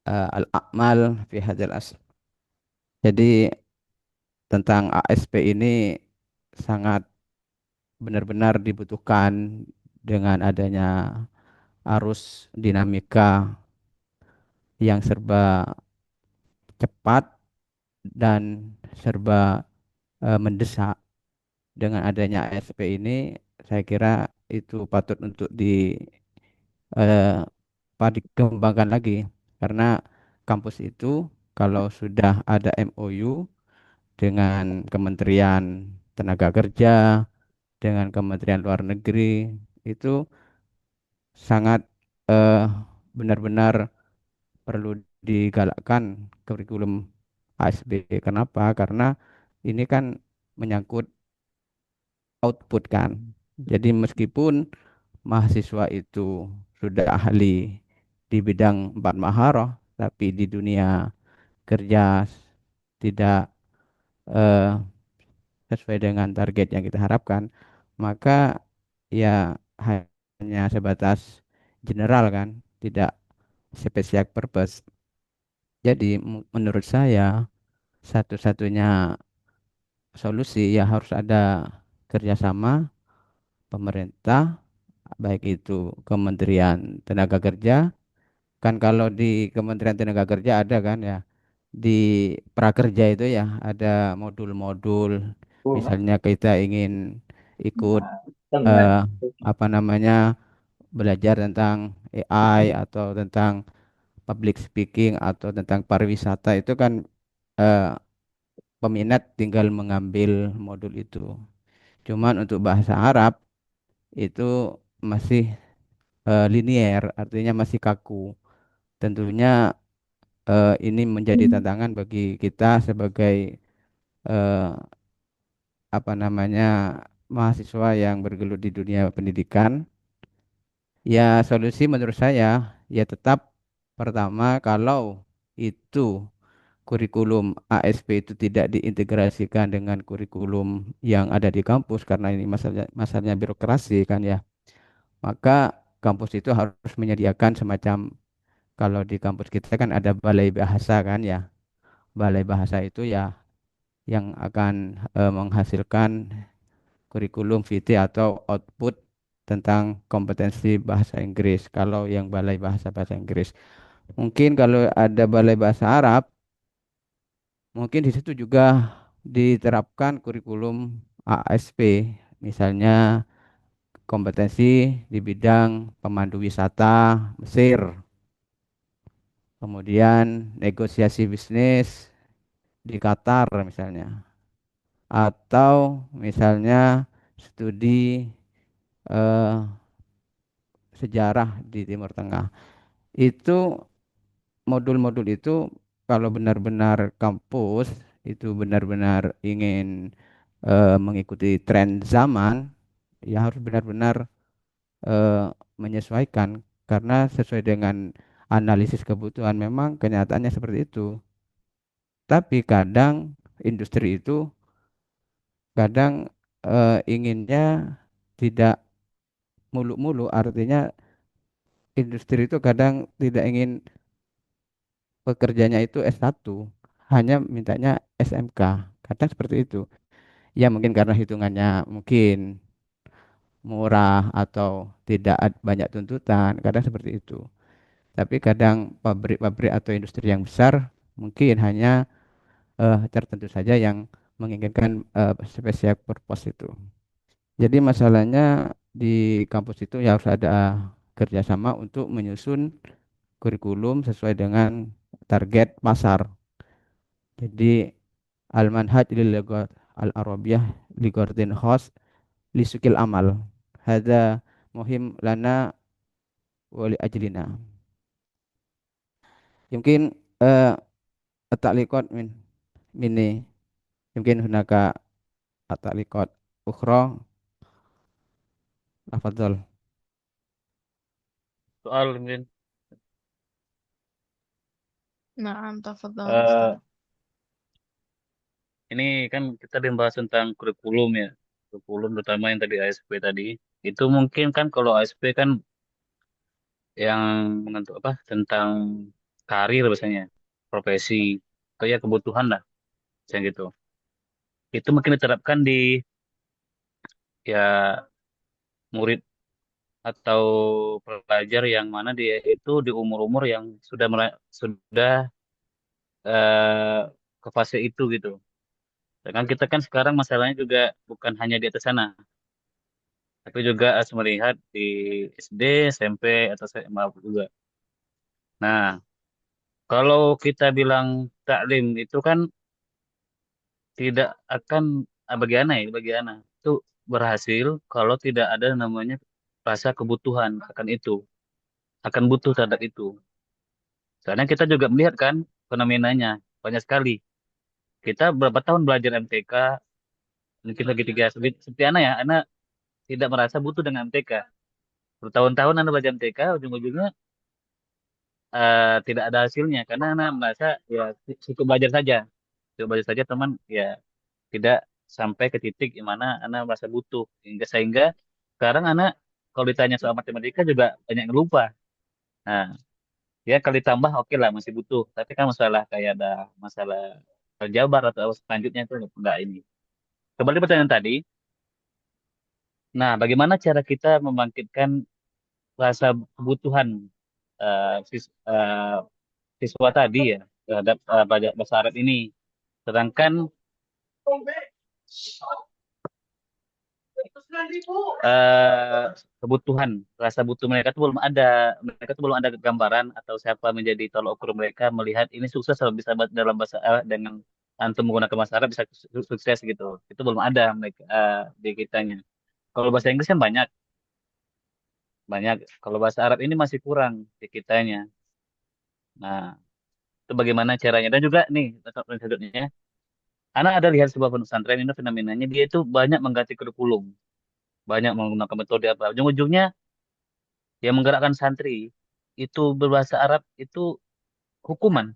الأعمال في هذا الأصل. Jadi tentang ASP ini sangat benar-benar dibutuhkan dengan adanya arus dinamika yang serba cepat dan serba mendesak. Dengan adanya ASP ini, saya kira itu patut untuk eh, dikembangkan lagi, karena kampus itu kalau sudah ada MOU dengan Kementerian Tenaga Kerja, dengan Kementerian Luar Negeri, itu sangat eh, benar-benar perlu digalakkan kurikulum ASB. Kenapa? Karena ini kan menyangkut output kan. Jadi meskipun mahasiswa itu sudah ahli di bidang empat maharoh, tapi di dunia kerja tidak eh, sesuai dengan target yang kita harapkan, maka ya hanya sebatas general kan, tidak spesial purpose. Jadi menurut saya satu-satunya solusi ya harus ada kerjasama pemerintah, baik itu Kementerian Tenaga Kerja. Kan kalau di Kementerian Tenaga Kerja ada kan ya, di prakerja itu ya ada modul-modul Misalnya kita ingin ikut Teman. eh, apa namanya belajar tentang AI atau tentang public speaking atau tentang pariwisata itu kan eh, peminat tinggal mengambil modul itu. Cuman untuk bahasa Arab itu masih linier, artinya masih kaku. Tentunya ini menjadi tantangan bagi kita sebagai eh, apa namanya mahasiswa yang bergelut di dunia pendidikan. Ya, solusi menurut saya ya tetap pertama kalau itu kurikulum ASP itu tidak diintegrasikan dengan kurikulum yang ada di kampus karena ini masalahnya birokrasi kan ya. Maka kampus itu harus menyediakan semacam kalau di kampus kita kan ada balai bahasa kan ya. Balai bahasa itu ya yang akan menghasilkan kurikulum VT atau output tentang kompetensi bahasa Inggris. Kalau yang balai bahasa Inggris, mungkin kalau ada balai bahasa Arab, mungkin di situ juga diterapkan kurikulum ASP, misalnya kompetensi di bidang pemandu wisata Mesir, kemudian negosiasi bisnis di Qatar misalnya, atau misalnya studi eh, sejarah di Timur Tengah. Itu modul-modul itu kalau benar-benar kampus itu benar-benar ingin mengikuti tren zaman, ya harus benar-benar eh, menyesuaikan karena sesuai dengan analisis kebutuhan memang kenyataannya seperti itu. Tapi kadang industri itu kadang inginnya tidak muluk-muluk, artinya industri itu kadang tidak ingin pekerjanya itu S1, hanya mintanya SMK. Kadang seperti itu. Ya mungkin karena hitungannya mungkin murah atau tidak banyak tuntutan, kadang seperti itu. Tapi kadang pabrik-pabrik atau industri yang besar mungkin hanya tertentu saja yang menginginkan special purpose itu. Jadi masalahnya di kampus itu ya harus ada kerjasama untuk menyusun kurikulum sesuai dengan target pasar. Jadi al-manhaj lil lughat al-arabiyah li ghardin khas li sukil amal. Hada muhim lana wa li ajlina. Yumkin at-ta'liqat minni. Yumkin hunaka at-ta'liqat ukhra. Afadhal. Soal mungkin Naam, tafadhal Ustaz. eh ini kan kita membahas tentang kurikulum ya. Kurikulum terutama yang tadi ASP tadi. Itu mungkin kan kalau ASP kan yang menentu apa tentang karir biasanya, profesi, atau ya kebutuhan lah, misalnya gitu. Itu mungkin diterapkan di ya murid atau pelajar yang mana dia itu di umur-umur yang sudah eh, ke fase itu gitu. Sedangkan kita kan sekarang masalahnya juga bukan hanya di atas sana, tapi juga harus melihat di SD, SMP, atau SMA juga. Nah, kalau kita bilang taklim itu kan tidak akan bagi Ana itu berhasil kalau tidak ada namanya rasa kebutuhan akan itu, akan butuh terhadap itu. Soalnya kita juga melihat kan fenomenanya banyak sekali. Kita berapa tahun belajar MTK, mungkin lagi tiga seperti Ana ya, Ana tidak merasa butuh dengan MTK. Bertahun-tahun Ana belajar MTK, ujung-ujungnya tidak ada hasilnya karena Ana merasa ya cukup belajar saja, teman ya tidak sampai ke titik di mana Anda merasa butuh sehingga sekarang Anda kalau ditanya soal matematika juga banyak yang lupa. Nah, ya kalau ditambah oke lah masih butuh, tapi kan masalah kayak ada masalah aljabar atau selanjutnya itu enggak ini. Kembali pertanyaan tadi. Nah, bagaimana cara kita membangkitkan rasa kebutuhan siswa tadi ya terhadap bahasa Arab ini? Sedangkan eh Kebutuhan, rasa butuh mereka tuh belum ada gambaran atau siapa menjadi tolok ukur mereka melihat ini sukses atau bisa dalam bahasa dengan antum menggunakan bahasa Arab bisa sukses gitu. Itu belum ada mereka di kitanya. Kalau bahasa Inggris kan banyak, banyak. Kalau bahasa Arab ini masih kurang di kitanya. Nah, itu bagaimana caranya? Dan juga nih, selanjutnya, Anak ada lihat sebuah pesantren ini fenomenanya dia itu banyak mengganti kurikulum, banyak menggunakan metode apa. Ujung-ujungnya yang menggerakkan santri itu berbahasa Arab itu hukuman.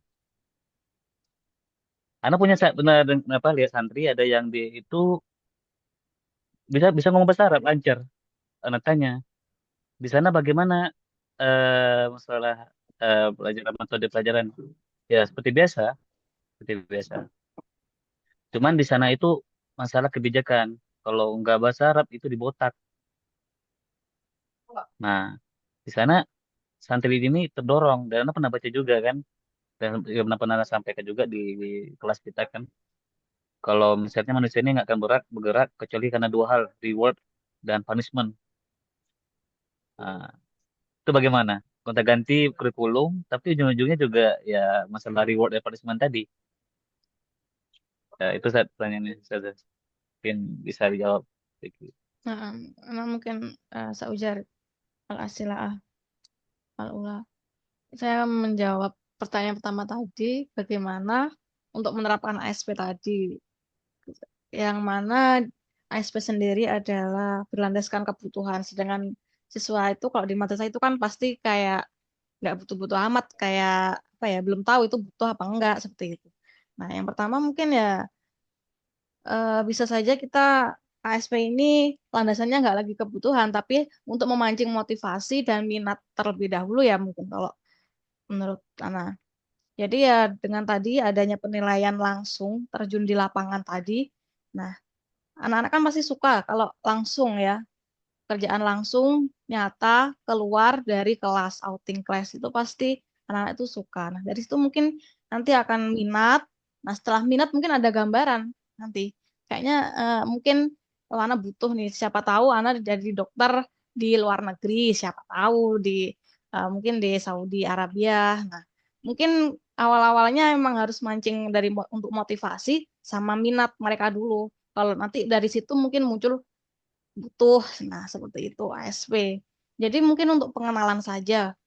Anak punya benar apa lihat santri ada yang dia itu bisa bisa ngomong bahasa Arab lancar. Anak tanya di sana bagaimana masalah pelajaran metode pelajaran. Ya seperti biasa. Cuman di sana itu masalah kebijakan. Kalau nggak bahasa Arab itu dibotak. Nah, di sana santri ini terdorong dan anak pernah baca juga kan dan juga pernah sampaikan juga di kelas kita kan kalau misalnya manusia ini nggak akan bergerak kecuali karena dua hal reward dan punishment. Nah, itu bagaimana gonta ganti kurikulum tapi ujung-ujungnya juga ya masalah reward dan punishment tadi. Ya, itu saya pertanyaannya saya mungkin bisa dijawab. Nah, nah, mungkin seujar al-asilah al-ula. Saya menjawab pertanyaan pertama tadi, bagaimana untuk menerapkan ASP tadi, yang mana ASP sendiri adalah berlandaskan kebutuhan, sedangkan siswa itu kalau di madrasah itu kan pasti kayak nggak butuh-butuh amat, kayak apa ya, belum tahu itu butuh apa enggak seperti itu. Nah, yang pertama mungkin ya bisa saja kita ASP ini landasannya nggak lagi kebutuhan, tapi untuk memancing motivasi dan minat terlebih dahulu ya mungkin kalau menurut Ana. Jadi ya dengan tadi adanya penilaian langsung terjun di lapangan tadi, nah anak-anak kan pasti suka kalau langsung ya, kerjaan langsung nyata keluar dari kelas, outing class itu pasti anak-anak itu suka. Nah dari situ mungkin nanti akan minat. Nah setelah minat mungkin ada gambaran nanti. Kayaknya mungkin oh, anak butuh nih, siapa tahu anak jadi dokter di luar negeri, siapa tahu di mungkin di Saudi Arabia. Nah mungkin awal-awalnya emang harus mancing dari untuk motivasi sama minat mereka dulu. Kalau nanti dari situ mungkin muncul butuh, nah seperti itu ASP. Jadi mungkin untuk pengenalan saja,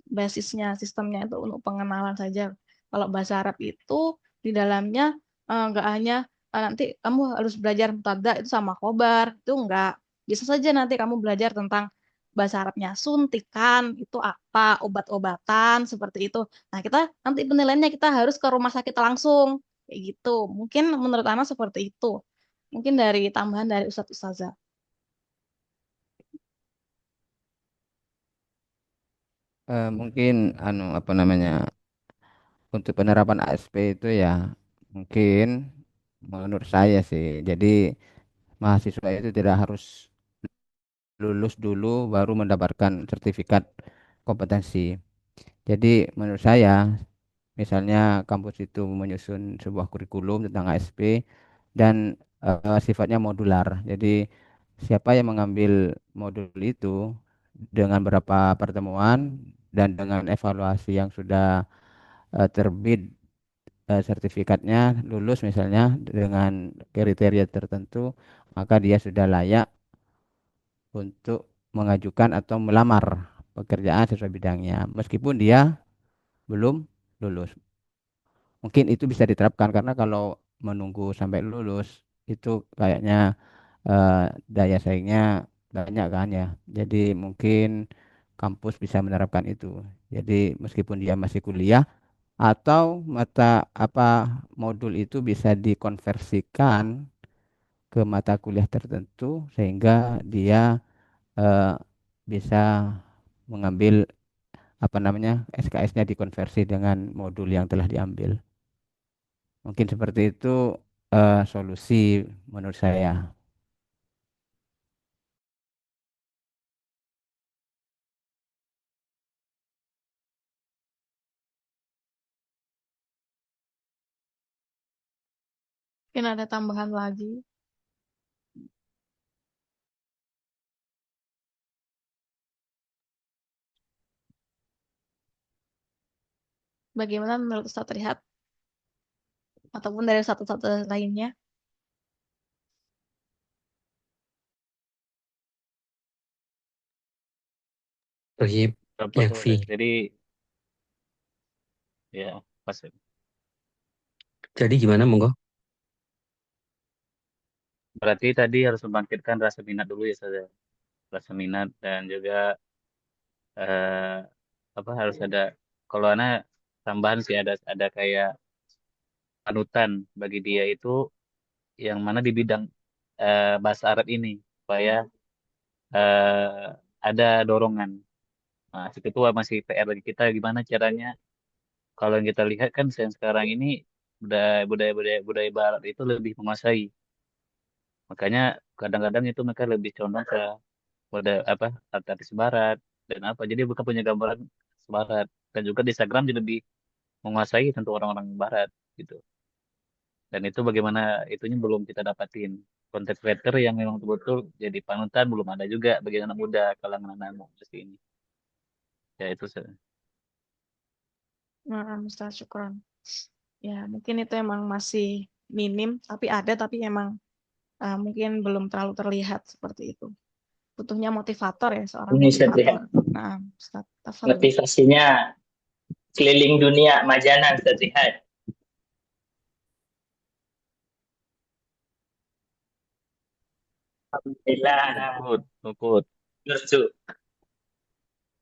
basisnya sistemnya itu untuk pengenalan saja. Kalau bahasa Arab itu di dalamnya nggak hanya nanti kamu harus belajar mubtada itu sama khobar, itu enggak. Bisa saja nanti kamu belajar tentang bahasa Arabnya suntikan itu apa, obat-obatan seperti itu. Nah, kita nanti penilaiannya kita harus ke rumah sakit langsung kayak gitu. Mungkin menurut Ana seperti itu. Mungkin dari tambahan dari Ustadz Ustazah. Mungkin anu apa namanya untuk penerapan ASP itu ya mungkin menurut saya sih. Jadi mahasiswa itu tidak harus lulus dulu baru mendapatkan sertifikat kompetensi. Jadi menurut saya misalnya kampus itu menyusun sebuah kurikulum tentang ASP dan sifatnya modular. Jadi siapa yang mengambil modul itu dengan beberapa pertemuan dan dengan evaluasi yang sudah terbit sertifikatnya lulus misalnya dengan kriteria tertentu, maka dia sudah layak untuk mengajukan atau melamar pekerjaan sesuai bidangnya meskipun dia belum lulus. Mungkin itu bisa diterapkan karena kalau menunggu sampai lulus itu kayaknya eh, daya saingnya banyak kan ya. Jadi mungkin kampus bisa menerapkan itu. Jadi meskipun dia masih kuliah atau mata apa modul itu bisa dikonversikan ke mata kuliah tertentu sehingga dia eh, bisa mengambil apa namanya SKS-nya dikonversi dengan modul yang telah diambil. Mungkin seperti itu solusi menurut saya. Mungkin ada tambahan lagi. Bagaimana menurut Ustaz terlihat? Ataupun dari satu-satu lainnya? Toyib, Apa tuh? yakfi. Jadi ya pas. Jadi gimana, monggo? Berarti tadi harus membangkitkan rasa minat dulu ya saja. Rasa minat dan juga eh, apa harus ada kalau anak tambahan sih ada kayak panutan bagi dia itu yang mana di bidang bahasa Arab ini supaya ada dorongan. Nah, itu masih PR bagi kita gimana caranya. Kalau yang kita lihat kan sekarang ini budaya Barat itu lebih menguasai. Makanya kadang-kadang itu mereka lebih condong ke pada apa artis Barat dan apa. Jadi bukan punya gambaran Barat dan juga di Instagram jadi lebih menguasai tentu orang-orang Barat gitu. Dan itu bagaimana itunya belum kita dapatin. Content creator yang memang betul-betul jadi panutan belum ada juga bagi anak muda kalangan anak muda ini. Ya itu Nah, Ustaz, syukron. Ya, mungkin itu emang masih minim, tapi ada, tapi emang mungkin belum terlalu terlihat seperti itu. Butuhnya motivator ya, seorang Ini saya motivator. lihat Nah, Ustaz, tafadhol. motivasinya keliling dunia Majana saya lihat. Alhamdulillah, nah, luput. nurju.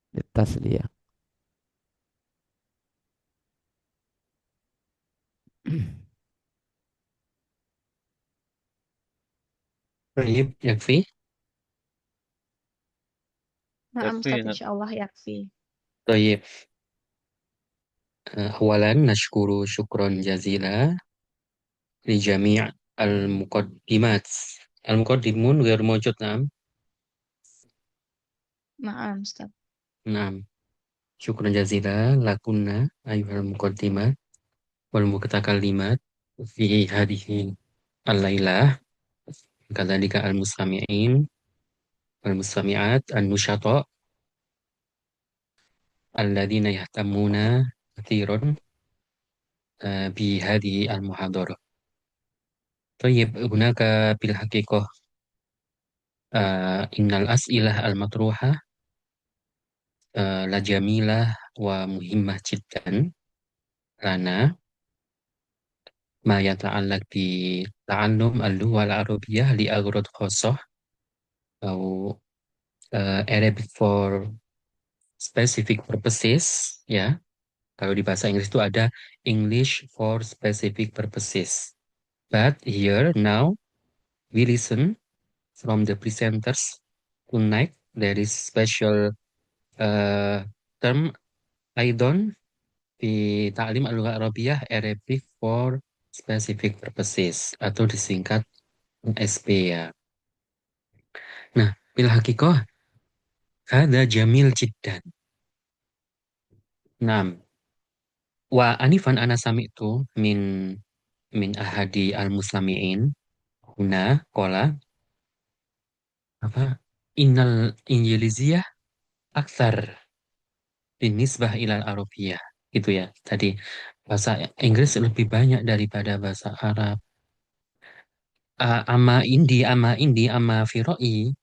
Di taslia. Toyib, yakfi. Nah, Yakfi, Ustaz, insya Allah yakfi. Toyib. أولا نشكر شكرا جزيلا لجميع المقدمات. المقدمون غير موجود. نعم. Nah, Ustaz. نعم. شكرا جزيلا لكن أيها المقدمات والمتكلمات في هذه الليلة، كذلك المستمعين والمستمعات النشطاء الذين يهتمون كثيرا بهذه المحاضرة. طيب، هناك بالحقيقة إن الأسئلة المطروحة لجميلة ومهمة جدا لنا، ما يتعلق بتعلم اللغة العربية لأغراض خاصة أو Arabic for specific purposes, ya. Kalau di bahasa Inggris itu ada English for specific purposes. But here now we listen from the presenters tonight. There is special term أيضا في تعليم اللغة العربية Arabic for specific purposes atau disingkat SP ya. Nah, بالحقيقة هذا جميل جدا. نعم. وأنفا أنا سمعت من أحد المستمعين هنا قال apa innal Injiliziyah akthar binisbah ilal Arabiyah, gitu ya. Tadi bahasa Inggris lebih banyak daripada bahasa Arab. Ama firoi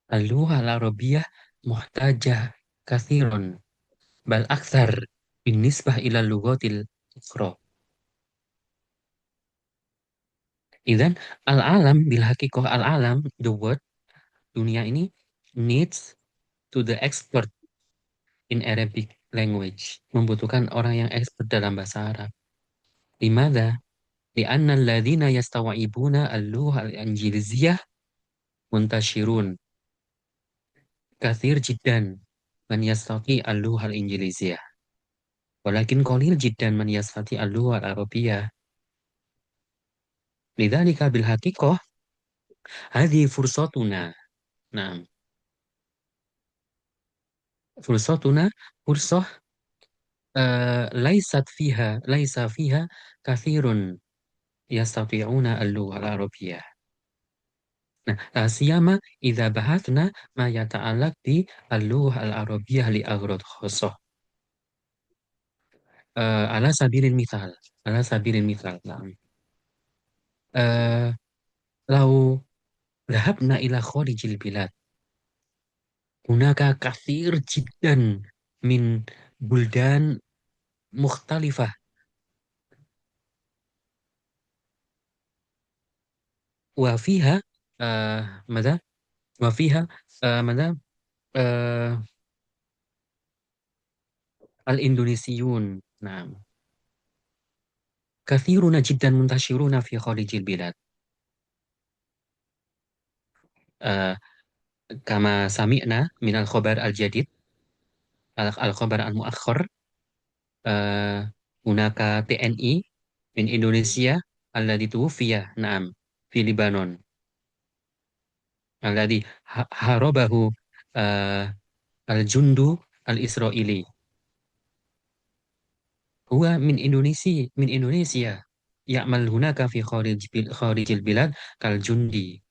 al-lugha al-Arabiyah muhtajah kathirun bal akthar binisbah ilal lughatil ukhra. Idzan al-alam bil haqiqah, al-alam the word dunia ini needs to the expert in Arabic language, membutuhkan orang yang expert dalam bahasa Arab. Limadha? Lianna alladhina yastawa'ibuna al-lugha al-injiliziyah muntashirun kathir jiddan man yastati al-lugha al-injiliziyah. Walakin qalil jiddan man yastati al-lugha al-arabiyah. Lidzalika bil haqiqah hadhi fursatuna. Nah, fursatuna fursah laisa fiha kathirun yastati'una al-lugha al-arabiyah. Nah, siyama idza bahathna ma yata'allaq bi al-lugha al-arabiyyah li aghrad khassah. ala sabilil mithal. Ala sabilil mithal. Na'am. Lau dhahabna ila kharijil bilad. Hunaka kathir jiddan min buldan mukhtalifah. Wa fiha ماذا؟ وفيها ماذا؟ الإندونيسيون. نعم. كثيرون جدا منتشرون في خارج البلاد. كما سمعنا من الخبر الجديد، الخبر المؤخر، هناك TNI من إندونيسيا الذي توفي، نعم، في لبنان، الذي هربه الجند الإسرائيلي. هو من إندونيسيا يعمل هناك في خارج البلاد كالجندي.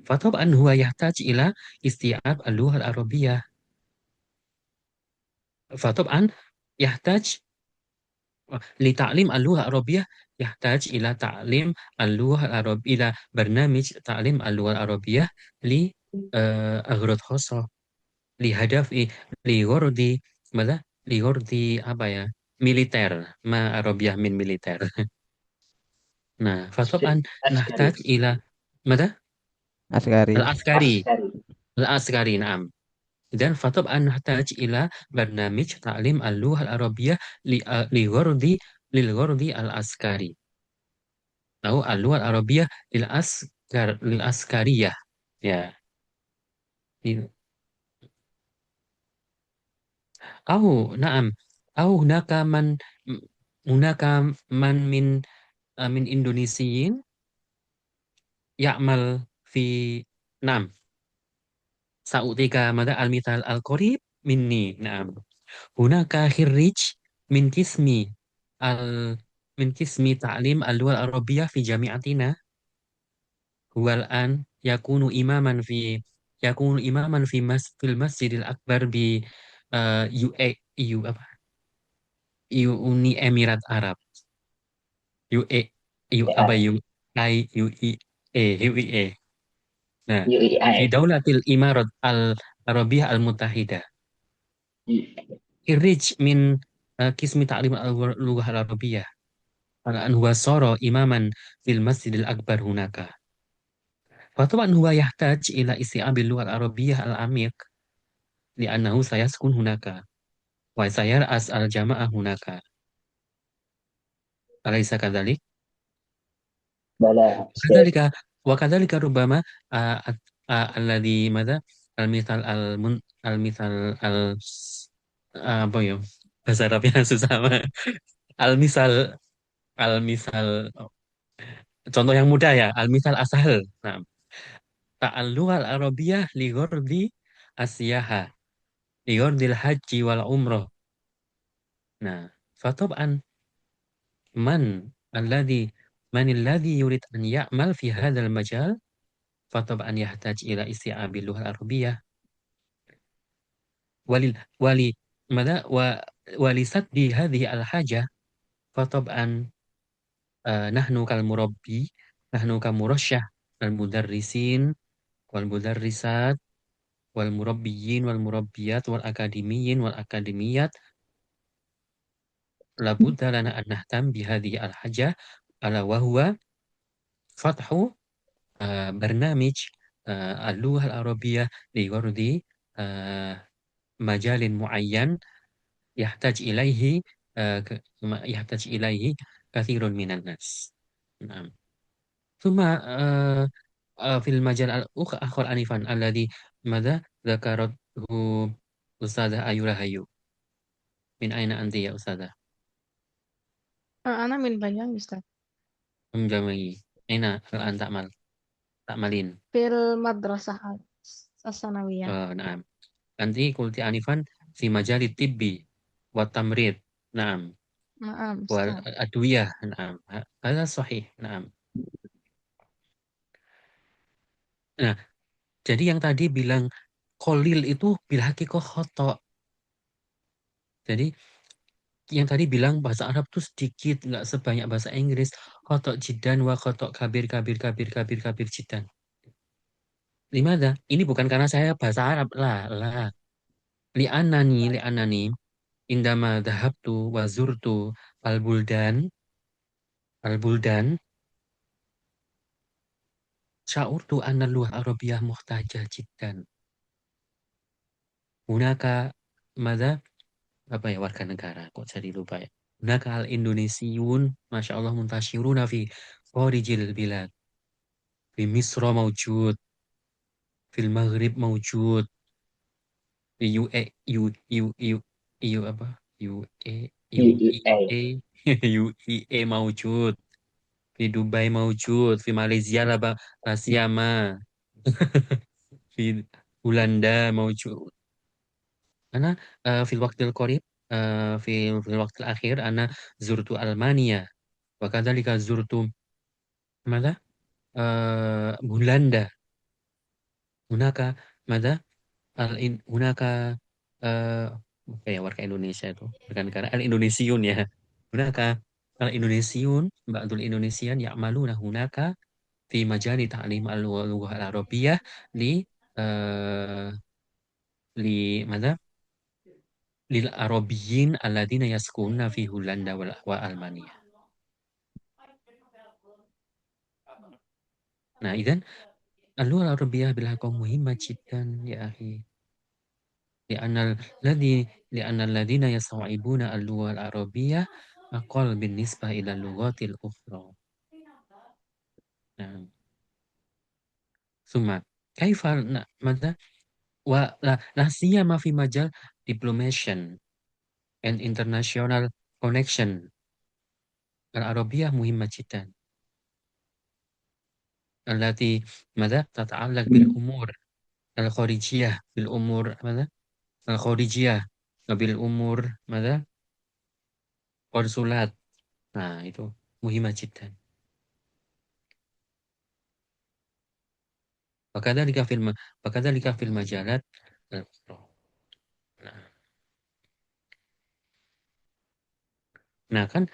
فطبعا هو يحتاج إلى استيعاب اللغة العربية. فطبعا يحتاج لتعليم اللغة العربية، يحتاج إلى تعليم اللغة العربية، إلى برنامج تعليم اللغة العربية لأغراض خاصة، لهدف لغرض ماذا؟ لغرض apa ya؟ militer. ما عربية من militer. Nah, فطبعا نحتاج Askari. إلى ماذا؟ Askari. العسكري. Askari. العسكري، نعم. إذن فطبعا نحتاج إلى برنامج تعليم اللغة العربية للغرض العسكري، أو اللغة العربية للعسكرية. يا أو نعم، أو هناك من من إندونيسيين يعمل في، نعم، سأعطيك ماذا المثال القريب مني. نعم، هناك خريج من قسم من قسم تعليم اللغة العربية في جامعتنا، هو الآن يكون إماما في المسجد الأكبر ب Uni Emirat Arab. UA apa Ya, UIE. Nah, في UII. دولة الإمارات العربية المتحدة. خريج من قسم تعليم اللغة العربية. الآن هو صار إماما في المسجد الأكبر هناك. فطبعا هو يحتاج إلى استيعاب اللغة العربية العميق، لأنه سيسكن هناك وسيرأس الجامعة هناك. أليس كذلك؟ Bala. وكذلك وكذلك ربما آه، الذي ماذا؟ المثال المثال apa ya? Bahasa Arabnya susah. Al-misal al-misal contoh yang mudah ya, al-misal asahel. Nah, ta'alluq al-arabiyah li ghardi asyaha, li ghardil haji wal umrah. Nah, fatab'an man alladhi man alladhi yurid an ya'mal fi hadzal majal, fatab'an yahtaj ila isti'abil lughah al-arabiyyah walil wali madha wa walisat bi hadhihi al-haja. Fatab'an nahnu kal murabbi, nahnu kal murasyah al mudarrisin wal mudarrisat wal murabbiyin wal murabbiyat wal akademiyin wal akademiyat, labudda lana an nahtam bi hadhihi al haja, ala wa huwa fathu barnamij al-lughah al-arabiyyah li ghardi majalin muayyan yahtaj ilaihi yahtaj ilaihi kathirun minan nas. Nah, ثم في المجال الآخر آنفا الذي ماذا ذكرته أستاذة أيو Rahayu. من أين أنت يا أستاذة؟ أنا من Banyuwangi Ustaz. Menjamai. أين الآن تعملين؟ في المدرسة الثانوية. نعم. أنت قلت آنفا في مجال الطب والتمريض. نعم. نعم أستاذ. والأدوية. نعم. هذا صحيح. نعم. Nah, jadi yang tadi bilang kolil itu bil hakikoh khoto. Jadi yang tadi bilang bahasa Arab tuh sedikit, nggak sebanyak bahasa Inggris. Kotok jidan wa kotok kabir kabir kabir kabir kabir jidan. Limada? Ini bukan karena saya bahasa Arab lah, lah. Li'anani indama dhahabtu wa zurtu al-buldan sya'urtu anna lughah Arabiyyah muhtajah jiddan. Hunaka mada apa ya warga negara kok jadi lupa ya. Hunaka al-Indonesiun Masya Allah muntashiruna fi kharijil bilad. Fi Misra mawjud, fil Maghrib mawjud, fi U apa? UEA. UAE mawjud. Di Dubai mawjud, di Malaysia lah La Siama, di Belanda mawjud. Ana fil waqtil qarib fil waqtil akhir ana zurtu Almania wa kadzalika zurtu ماذا Belanda. Hunaka mada hunaka apa ya warga Indonesia itu bukan negara al-Indonesiun ya. Hunaka al-Indonesiun ba'dul Indonesian ya'maluna hunaka fi majali ta'lim al-lughah al-arabiyyah li eh, li mana lil arabiyyin alladziina yaskununa fi Hulanda wa Almania. Nah, idzan al-lughah al-arabiyyah bil haqqi muhimmah jiddan ya akhi. لأن الذين يستوعبون اللغة العربية أقل بالنسبة إلى اللغات الأخرى. نعم. ثم كيف ماذا ولا سيما في مجال diplomation and international connection العربية مهمة جدا التي ماذا تتعلق بالأمور الخارجية بالأمور ماذا الخارجية وبالأمور ماذا konsulat. Nah, itu muhimah jiddan. Wakadzalika fil majalat al-ukhra. Nah, nah kan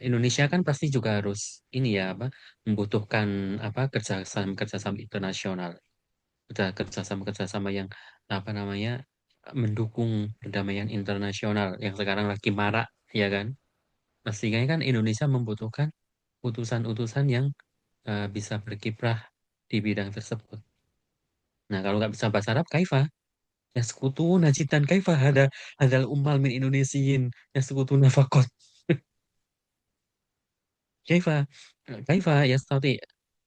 Indonesia kan pasti juga harus ini ya apa membutuhkan apa kerjasama internasional, kerjasama yang apa namanya mendukung perdamaian internasional yang sekarang lagi marak ya kan. Pastinya kan Indonesia membutuhkan utusan-utusan yang bisa berkiprah di bidang tersebut. Nah, kalau nggak bisa bahasa Arab, kaifa? Yasqutuna jidan kaifa hadal ummal min Indonesiyin yasqutuna faqat. Kaifa kaifa yastati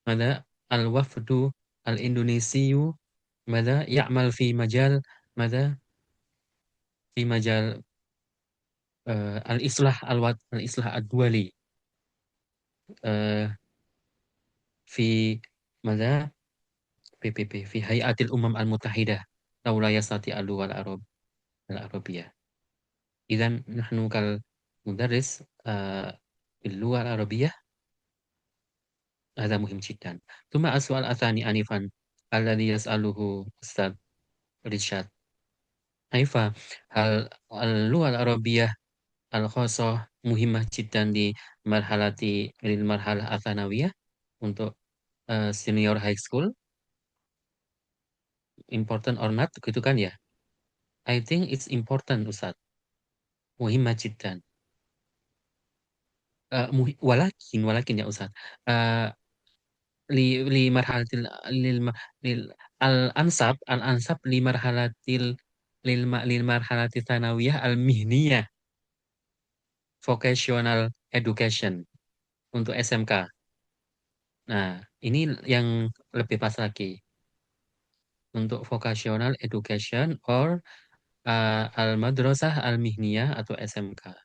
mada al-wafdu al-Indonesiyu mada ya'mal fi majal mada fi majal al-islah al-islah ad-duwali fi mada PPP fi Hayatil Umam Al-Muttahidah laula yastati al-lugha al-arabiyyah. Idzan nahnu kal mudarris باللغة العربية هذا مهم جدا. ثم السؤال الثاني آنفا الذي يسأله أستاذ رشاد كيف هل اللغة العربية الخاصة مهمة جدا di المرحلة الثانوية untuk senior high school important or not gitu kan ya. I think it's important Ustaz, مهمة جدا. ولكن يا أستاذ لمرحلة الأنسب للمرحلة الثانوية المهنية vocational education untuk SMK. Nah, ini yang lebih pas lagi untuk vocational education or al-madrasah al-mihniyah atau SMK.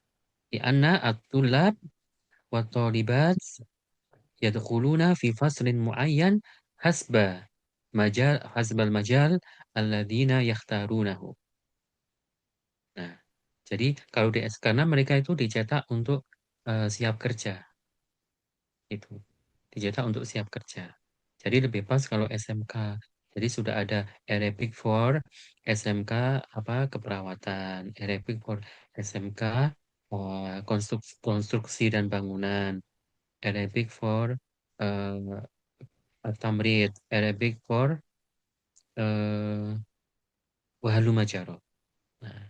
Di anna at-tulab wa talibat yadkhuluna fi faslin muayyan hasbal majal alladzina yakhtarunahu. Nah, jadi kalau karena mereka itu dicetak untuk siap kerja. Itu. Dicetak untuk siap kerja. Jadi lebih pas kalau SMK. Jadi sudah ada Arabic for SMK apa keperawatan, Arabic for SMK konstruksi dan bangunan, Arabic for tamrid, Arabic for wahaluma jaro. Nah,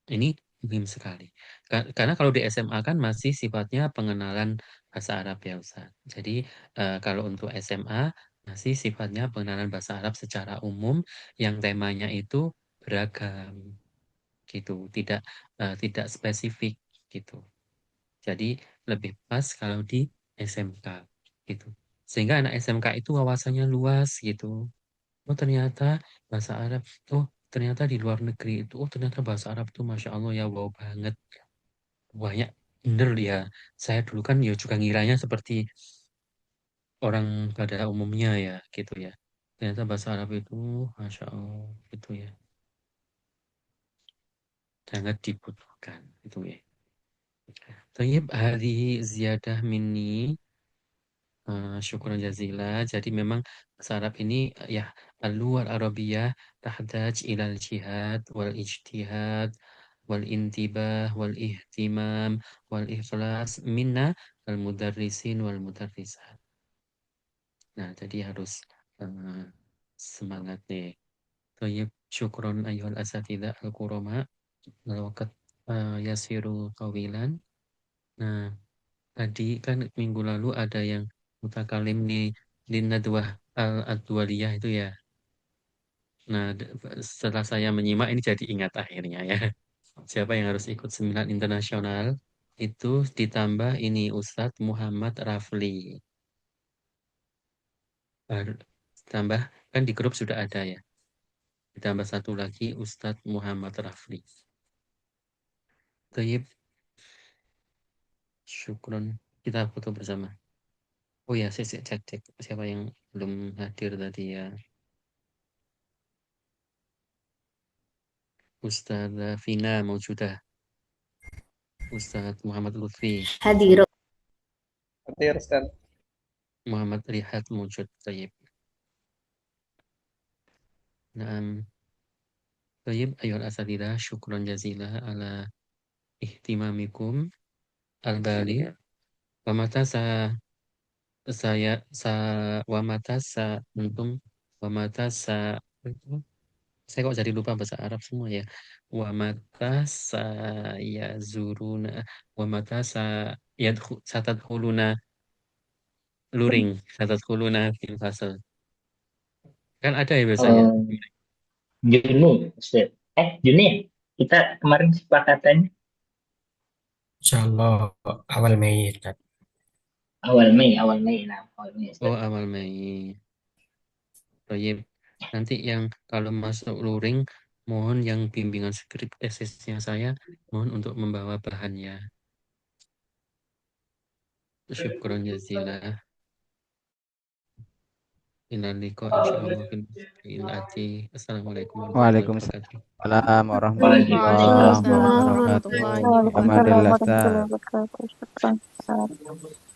ini muhim sekali. Karena kalau di SMA kan masih sifatnya pengenalan bahasa Arab ya Ustaz. Jadi kalau untuk SMA masih sifatnya pengenalan bahasa Arab secara umum yang temanya itu beragam gitu, tidak spesifik gitu. Jadi lebih pas kalau di SMK gitu. Sehingga anak SMK itu wawasannya luas gitu. Oh ternyata bahasa Arab, oh ternyata di luar negeri itu, oh ternyata bahasa Arab itu Masya Allah ya wow banget. Banyak bener ya. Saya dulu kan ya juga ngiranya seperti orang pada umumnya ya gitu ya. Ternyata bahasa Arab itu Masya Allah gitu ya. Sangat dibutuhkan itu ya. Tayyib hari ziyadah mini syukran jazila. Jadi memang bahasa Arab ini ya al-lughah al-arabiyah tahdaj ilal jihad wal ijtihad wal intibah wal ihtimam wal ikhlas minna al mudarrisin wal mudarrisat. Nah, jadi harus semangat nih. Tayyib syukron ayyuhal asatidah al-kurama al-waqt yasiru tawilan. Nah, tadi kan minggu lalu ada yang mutakalim di Nadwah Al-Adwaliyah itu ya. Nah, setelah saya menyimak ini jadi ingat akhirnya ya. Siapa yang harus ikut seminar internasional itu ditambah ini Ustadz Muhammad Rafli. Tambah kan di grup sudah ada ya. Ditambah satu lagi Ustadz Muhammad Rafli. Tayyib, syukron. Kita foto bersama. Oh ya, saya cek siapa yang belum hadir tadi ya. Ustazah Vina maujudah. Ustaz Muhammad Lutfi. Hadir. Hadir, Ustaz. Muhammad Rihat mawjud. Tayyib. Naam. Tayyib ayol asadidah. Syukron jazilah ala ihtimamikum al-bali. Wamata antum wamata saya kok jadi lupa bahasa Arab semua ya. Wamata saya zuruna wamata satadkhuluna luring satadkhuluna fil fasal. Kan ada ya biasanya. Juni, Ustaz. Juni, kita kemarin sepakatannya Insyaallah awal Mei, Ustaz. awal Mei. Nah, awal Mei, Ustaz. Oh, awal Mei. Tayyib. Nanti yang kalau masuk luring, mohon yang bimbingan skrip tesisnya saya, mohon untuk membawa bahannya. Syukron jazilah. Inal liqa insyaallah fil ati. Assalamualaikum warahmatullahi wabarakatuh. Waalaikumsalam warahmatullahi wabarakatuh. Alhamdulillah. Waalaikumsalam warahmatullahi wabarakatuh.